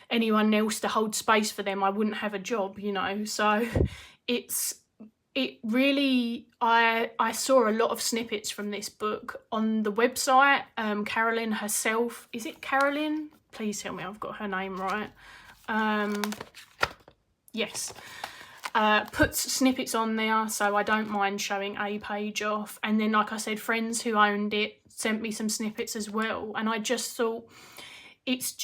anyone else to hold space for them, I wouldn't have a job, you know. So it's it really, I saw a lot of snippets from this book on the website. Carolyn herself, is it Carolyn? Please tell me I've got her name right. Yes. Puts snippets on there, so I don't mind showing a page off. And then, like I said, friends who owned it sent me some snippets as well, and I just thought it's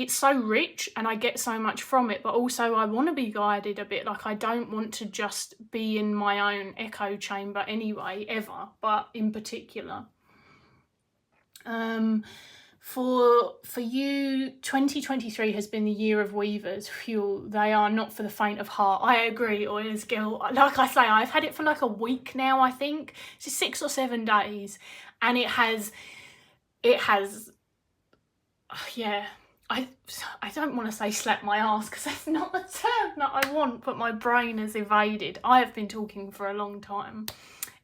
so rich and I get so much from it, but also I want to be guided a bit. Like, I don't want to just be in my own echo chamber anyway, ever, but in particular. For you, 2023 has been the year of weavers. Phew, they are not for the faint of heart. I agree, 𝗺𝗫𝗄𝗃. Like I say, I've had it for like a week now, I think. It's 6 or 7 days. And it has, yeah, I don't want to say slap my ass because that's not the term that I want, but my brain has evaded. I have been talking for a long time.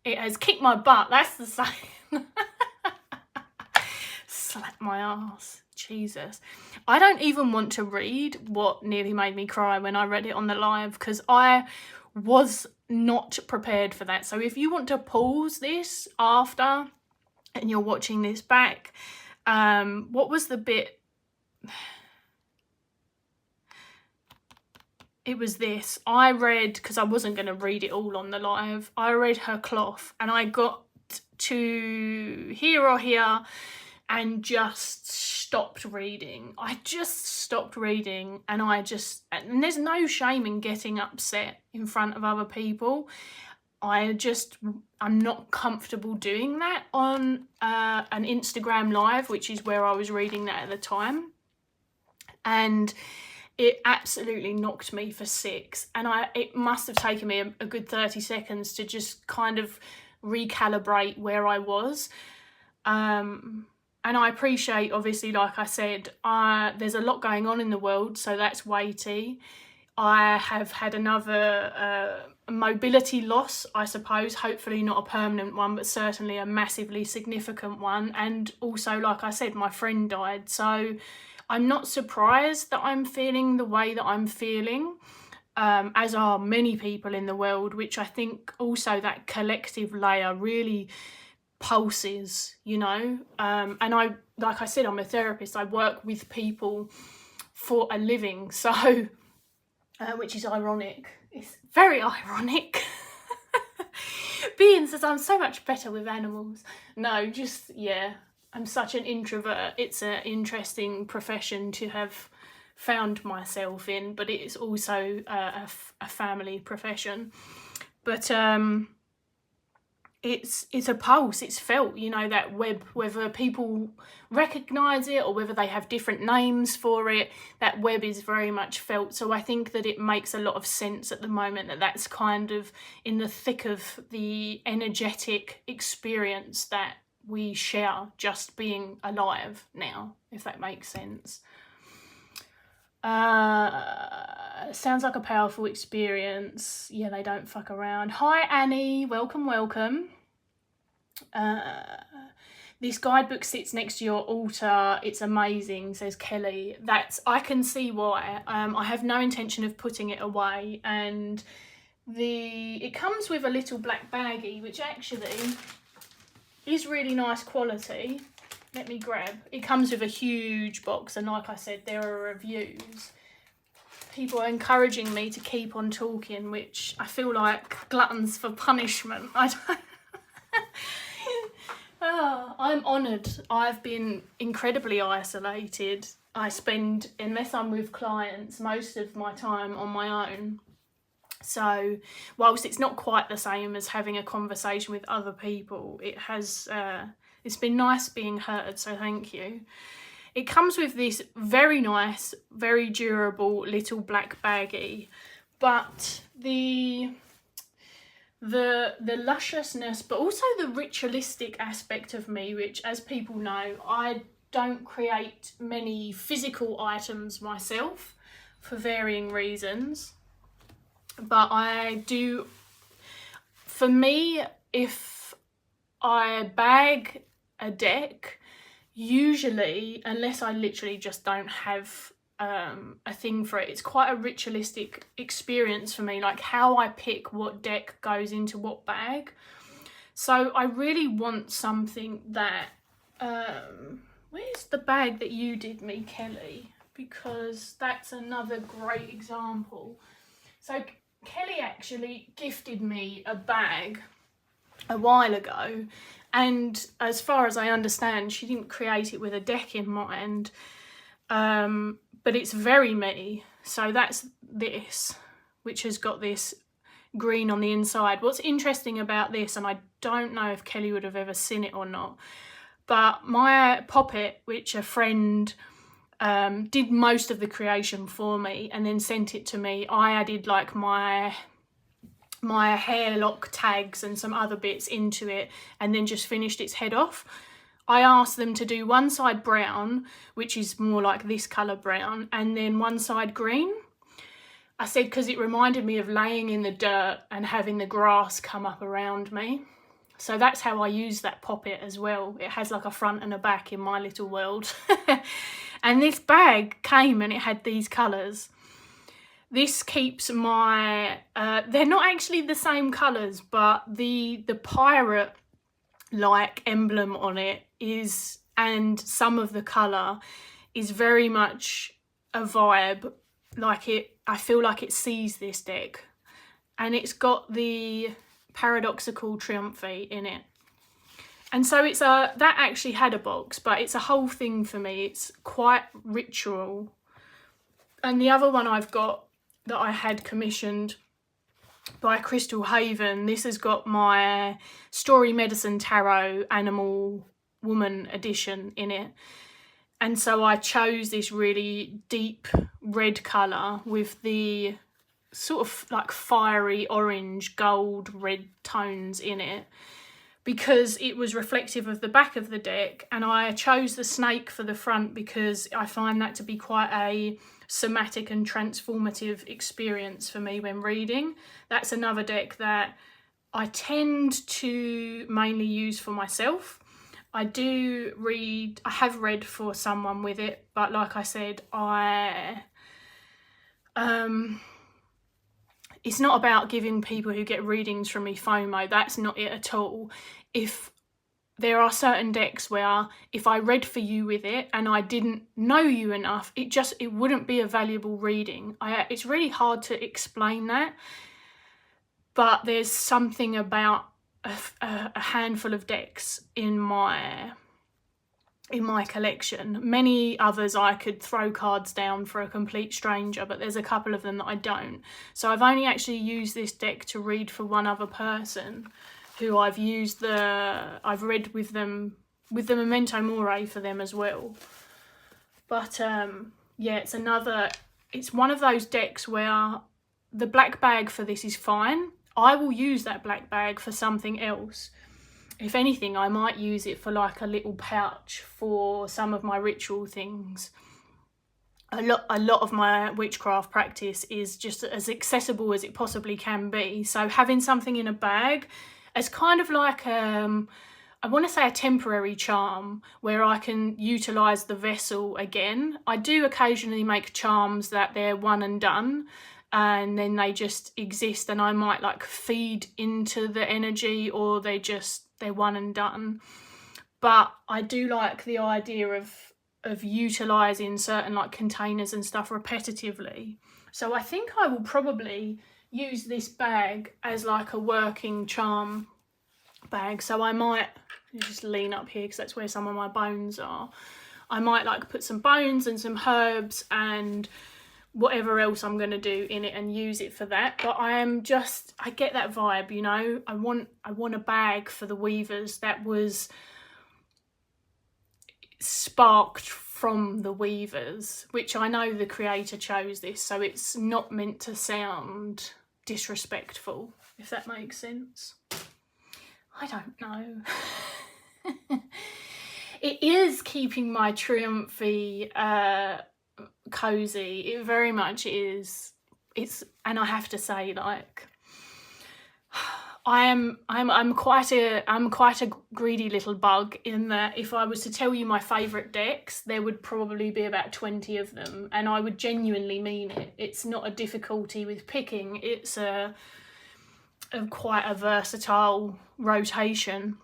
It has kicked my butt, that's the saying. Slap my ass, Jesus. I don't even want to read what nearly made me cry when I read it on the live, because I was not prepared for that. So if you want to pause this after and you're watching this back, what was the bit? It was this. I read, because I wasn't going to read it all on the live, I read 𝗪𝗏 and I got to here or here and just stopped reading. I just stopped reading, and and there's no shame in getting upset in front of other people. I'm not comfortable doing that on an Instagram live, which is where I was reading that at the time. And it absolutely knocked me for 6. And it must have taken me a good 30 seconds to just kind of recalibrate where I was. And I appreciate, obviously, like I said, there's a lot going on in the world, so that's weighty. I have had another mobility loss, I suppose, hopefully not a permanent one, but certainly a massively significant one. And also, like I said, my friend died. So I'm not surprised that I'm feeling the way that I'm feeling, as are many people in the world, which I think also that collective layer really pulses, you know. And like I said, I'm a therapist. I work with people for a living, so which is ironic. It's very ironic. Being says I'm so much better with animals. No, just, yeah, I'm such an introvert. It's an interesting profession to have found myself in, but it's also a family profession. But it's a pulse, it's felt, you know, that web, whether people recognise it or whether they have different names for it, that web is very much felt. So I think that it makes a lot of sense at the moment that that's kind of in the thick of the energetic experience that we share just being alive now, if that makes sense. Sounds like a powerful experience. Yeah, they don't fuck around. Hi Annie, welcome, welcome. This guidebook sits next to your altar. It's amazing, says Kelly. I can see why. I have no intention of putting it away, and it comes with a little black baggie, which actually is really nice quality. Let me grab. It comes with a huge box, and like I said, there are reviews. People are encouraging me to keep on talking, which I feel like gluttons for punishment. I don't. I'm honoured. I've been incredibly isolated. I spend, unless I'm with clients, most of my time on my own. So whilst it's not quite the same as having a conversation with other people, it's been nice being heard, so thank you. It comes with this very nice, very durable little black baggie, but the lusciousness, but also the ritualistic aspect of me, which, as people know, I don't create many physical items myself for varying reasons, but I do. For me, if I bag a deck, usually, unless I literally just don't have a thing for it. It's quite a ritualistic experience for me, like how I pick what deck goes into what bag. So I really want something that, where's the bag that you did me, Kelly? Because that's another great example. So Kelly actually gifted me a bag a while ago, and as far as I understand, she didn't create it with a deck in mind, but it's very me. So that's this, which has got this green on the inside. What's interesting about this, and I don't know if Kelly would have ever seen it or not, but my poppet, which a friend did most of the creation for me and then sent it to me, I added like my hair lock tags and some other bits into it and then just finished its head off. I asked them to do one side brown, which is more like this colour brown, and then one side green. I said because it reminded me of laying in the dirt and having the grass come up around me. So that's how I use that poppet as well. It has like a front and a back in my little world. And this bag came and it had these colours. This keeps my, they're not actually the same colours, but the pirate like emblem on it is, and some of the colour is very much a vibe. Like I feel like it sees this deck, and it's got the 𝗵𝘁𝗀𝗀𝗀𝗀 in it. And so it's that actually had a box, but it's a whole thing for me. It's quite ritual. And the other one I've got that I had commissioned by 𝗵𝘁𝗿𝗄𝗀𝗀𝗀, this has got my Story Medicine Tarot Animal Woman edition in it. And so I chose this really deep red colour with the sort of like fiery orange, gold, red tones in it, because it was reflective of the back of the deck. And I chose the snake for the front because I find that to be quite a somatic and transformative experience for me when reading. That's another deck that I tend to mainly use for myself. I have read for someone with it, but like I said, it's not about giving people who get readings from me FOMO. That's not it at all. If there are certain decks where if I read for you with it and I didn't know you enough, it wouldn't be a valuable reading. It's really hard to explain that, but there's something about a handful of decks in my collection. Many others I could throw cards down for a complete stranger, but there's a couple of them that I don't. So I've only actually used this deck to read for one other person who I've read with them, with the Memento Mori for them as well. But yeah, it's one of those decks where the black bag for this is fine. I will use that black bag for something else. If anything, I might use it for like a little pouch for some of my ritual things. A lot of my witchcraft practice is just as accessible as it possibly can be. So having something in a bag as kind of like, I want to say a temporary charm where I can utilise the vessel again. I do occasionally make charms that they're one and done, and then they just exist and I might like feed into the energy, or they're one and done. But I do like the idea of utilising certain like containers and stuff repetitively. So I think I will probably use this bag as like a working charm bag. So I might just lean up here because that's where some of my bones are. I might like put some bones and some herbs and whatever else I'm going to do in it and use it for that. But I get that vibe, you know. I want a bag for the weavers that was sparked from the weavers, which I know the creator chose this, so it's not meant to sound disrespectful, if that makes sense. I don't know. It is keeping my 𝗵𝘁𝗿𝗄𝗀𝗀𝗀 cozy. It very much is. And I have to say, like, I'm quite a greedy little bug, in that if I was to tell you my favourite decks, there would probably be about 20 of them, and I would genuinely mean it. It's not a difficulty with picking, it's quite a versatile rotation.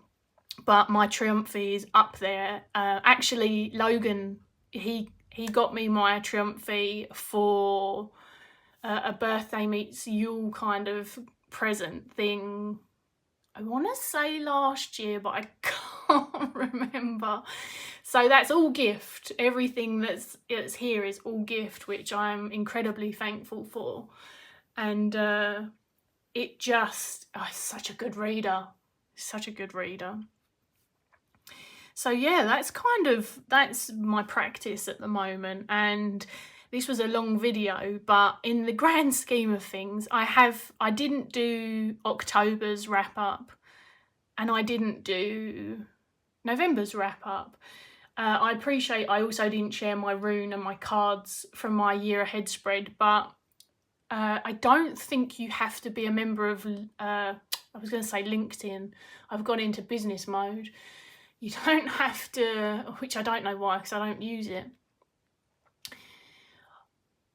But my 𝗵𝗃𝗍 is up there. Actually, Logan, he got me my 𝗵𝗃𝗍 for a birthday meets Yule kind of present thing. I want to say last year, but I can't remember. So that's all gift. Everything that's here is all gift, which I'm incredibly thankful for. And it just, it's such a good reader. Such a good reader. So yeah, that's my practice at the moment. And this was a long video, but in the grand scheme of things, I didn't do October's wrap up, and I didn't do November's wrap up. I appreciate I also didn't share my rune and my cards from my year ahead spread, but I don't think you have to be a member of, I was going to say LinkedIn. I've gone into business mode. You don't have to, which I don't know why, because I don't use it.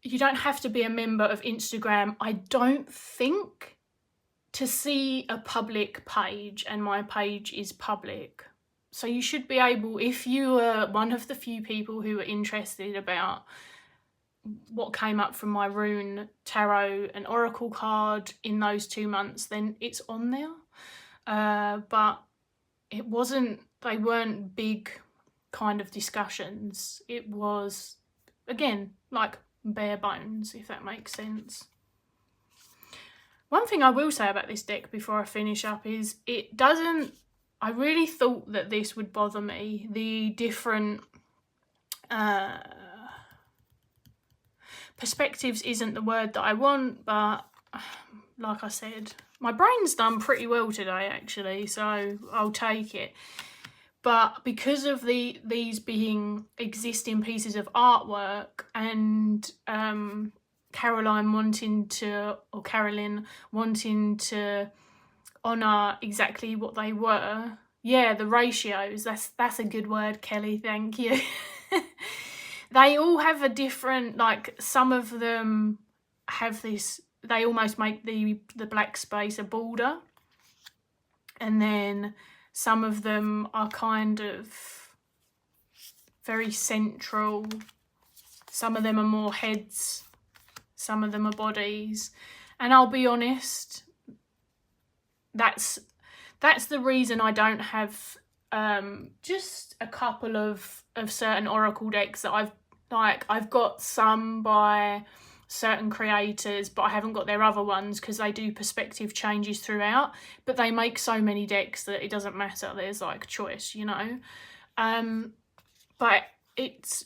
You don't have to be a member of Instagram, I don't think, to see a public page, and my page is public. So you should be able, if you are one of the few people who are interested about what came up from my rune, tarot and oracle card in those 2 months, then it's on there. But it wasn't, they weren't big kind of discussions. It was, again, like bare bones, if that makes sense. One thing I will say about this deck before I finish up is it doesn't, I really thought that this would bother me, the different perspectives isn't the word that I want, but like I said, my brain's done pretty well today actually, so I'll take it. But because of these being existing pieces of artwork, and Carolyn wanting to honour exactly what they were, yeah, the ratios, that's a good word, Kelly, thank you. They all have a different, like, some of them have this, they almost make the black space a border, and then some of them are kind of very central. Some of them are more heads, some of them are bodies. And I'll be honest, that's the reason I don't have just a couple of certain oracle decks that I've got some by certain creators, but I haven't got their other ones because they do perspective changes throughout, but they make so many decks that it doesn't matter, there's like choice, you know. But it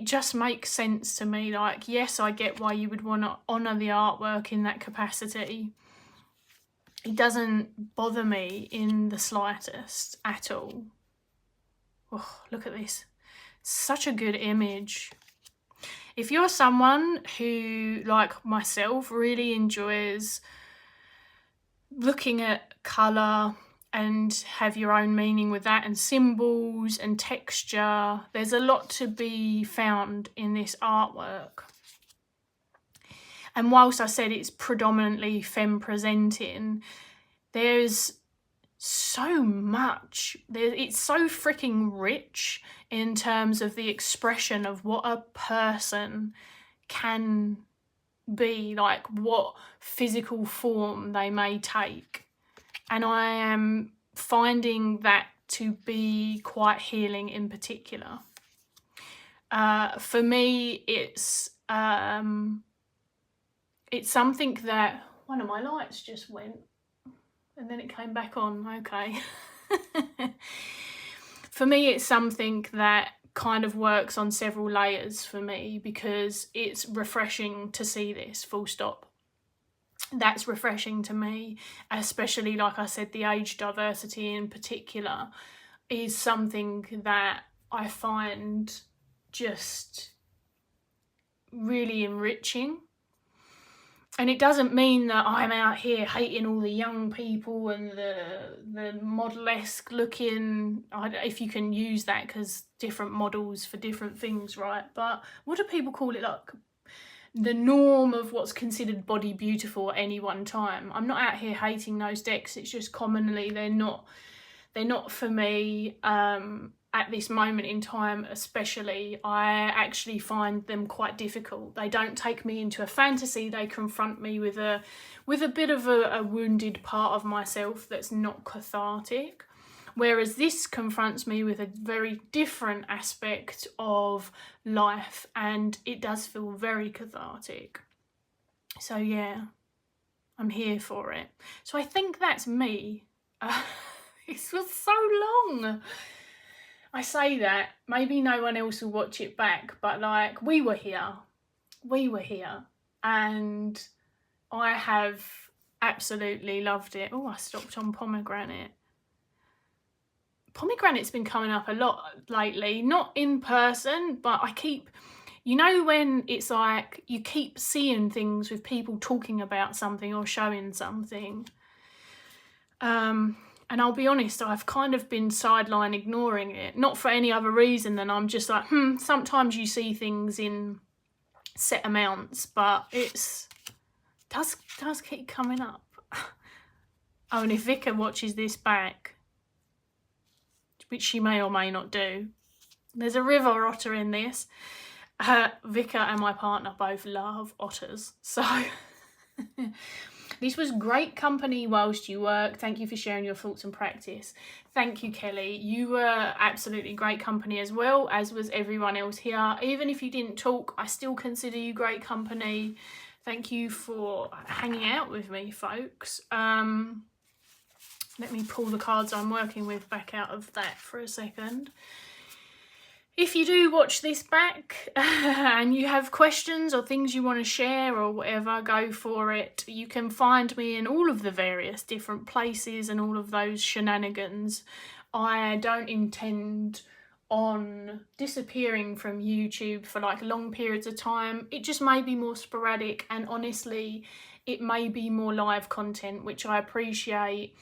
just makes sense to me. Like, yes, I get why you would want to honour the artwork in that capacity. It doesn't bother me in the slightest at all. Oh, look at this, such a good image. If you're someone who, like myself, really enjoys looking at colour and have your own meaning with that, and symbols and texture, there's a lot to be found in this artwork. And whilst I said it's predominantly femme presenting, there's so much. It's so freaking rich in terms of the expression of what a person can be, like what physical form they may take. And I am finding that to be quite healing in particular. For me, it's something that, one of my lights just went and then it came back on, okay. For me, it's something that kind of works on several layers for me, because it's refreshing to see this, full stop. That's refreshing to me, especially, like I said, the age diversity in particular is something that I find just really enriching. And it doesn't mean that I'm out here hating all the young people and the model-esque looking, if you can use that, because different models for different things, right? But what do people call it, like the norm of what's considered body beautiful at any one time? I'm not out here hating those decks. It's just commonly they're not for me. At this moment in time especially, I actually find them quite difficult. They don't take me into a fantasy, they confront me with a bit of a wounded part of myself that's not cathartic. Whereas this confronts me with a very different aspect of life, and it does feel very cathartic. So yeah, I'm here for it. So I think that's me. This was so long. I say that, maybe no one else will watch it back, but like, we were here, and I have absolutely loved it. Oh, I stopped on pomegranate. Pomegranate's been coming up a lot lately, not in person, but I keep, you know, when it's like you keep seeing things with people talking about something or showing something. And I'll be honest, I've kind of been sideline ignoring it. Not for any other reason than I'm just like, sometimes you see things in set amounts, but it's does keep coming up. Oh, and if Vika watches this back, which she may or may not do, there's a river otter in this. Vika and my partner both love otters, so... This was great company whilst you work. Thank you for sharing your thoughts and practice. Thank you, Kelly. You were absolutely great company as well, as was everyone else here. Even if you didn't talk, I still consider you great company. Thank you for hanging out with me, folks. Let me pull the cards I'm working with back out of that for a second. If you do watch this back and you have questions or things you want to share or whatever, go for it. You can find me in all of the various different places and all of those shenanigans. I don't intend on disappearing from YouTube for like long periods of time. It just may be more sporadic, and honestly, it may be more live content, which I appreciate.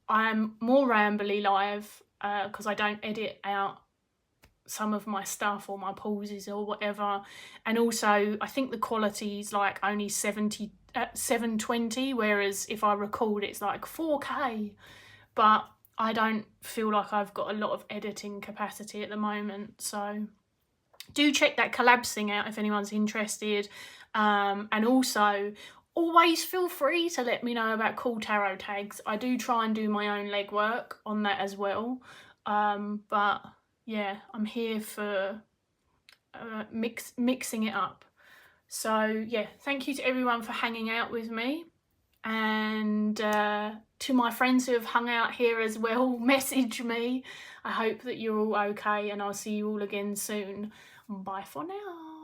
I'm more rambly live because I don't edit out some of my stuff or my pauses or whatever, and also I think the quality is like only 720, whereas if I record it's like 4K, but I don't feel like I've got a lot of editing capacity at the moment. So do check that collabs thing out if anyone's interested, and also always feel free to let me know about cool tarot tags. I do try and do my own legwork on that as well, but yeah, I'm here for mixing it up. So yeah, thank you to everyone for hanging out with me, and to my friends who have hung out here as well, message me. I hope that you're all okay, and I'll see you all again soon. Bye for now.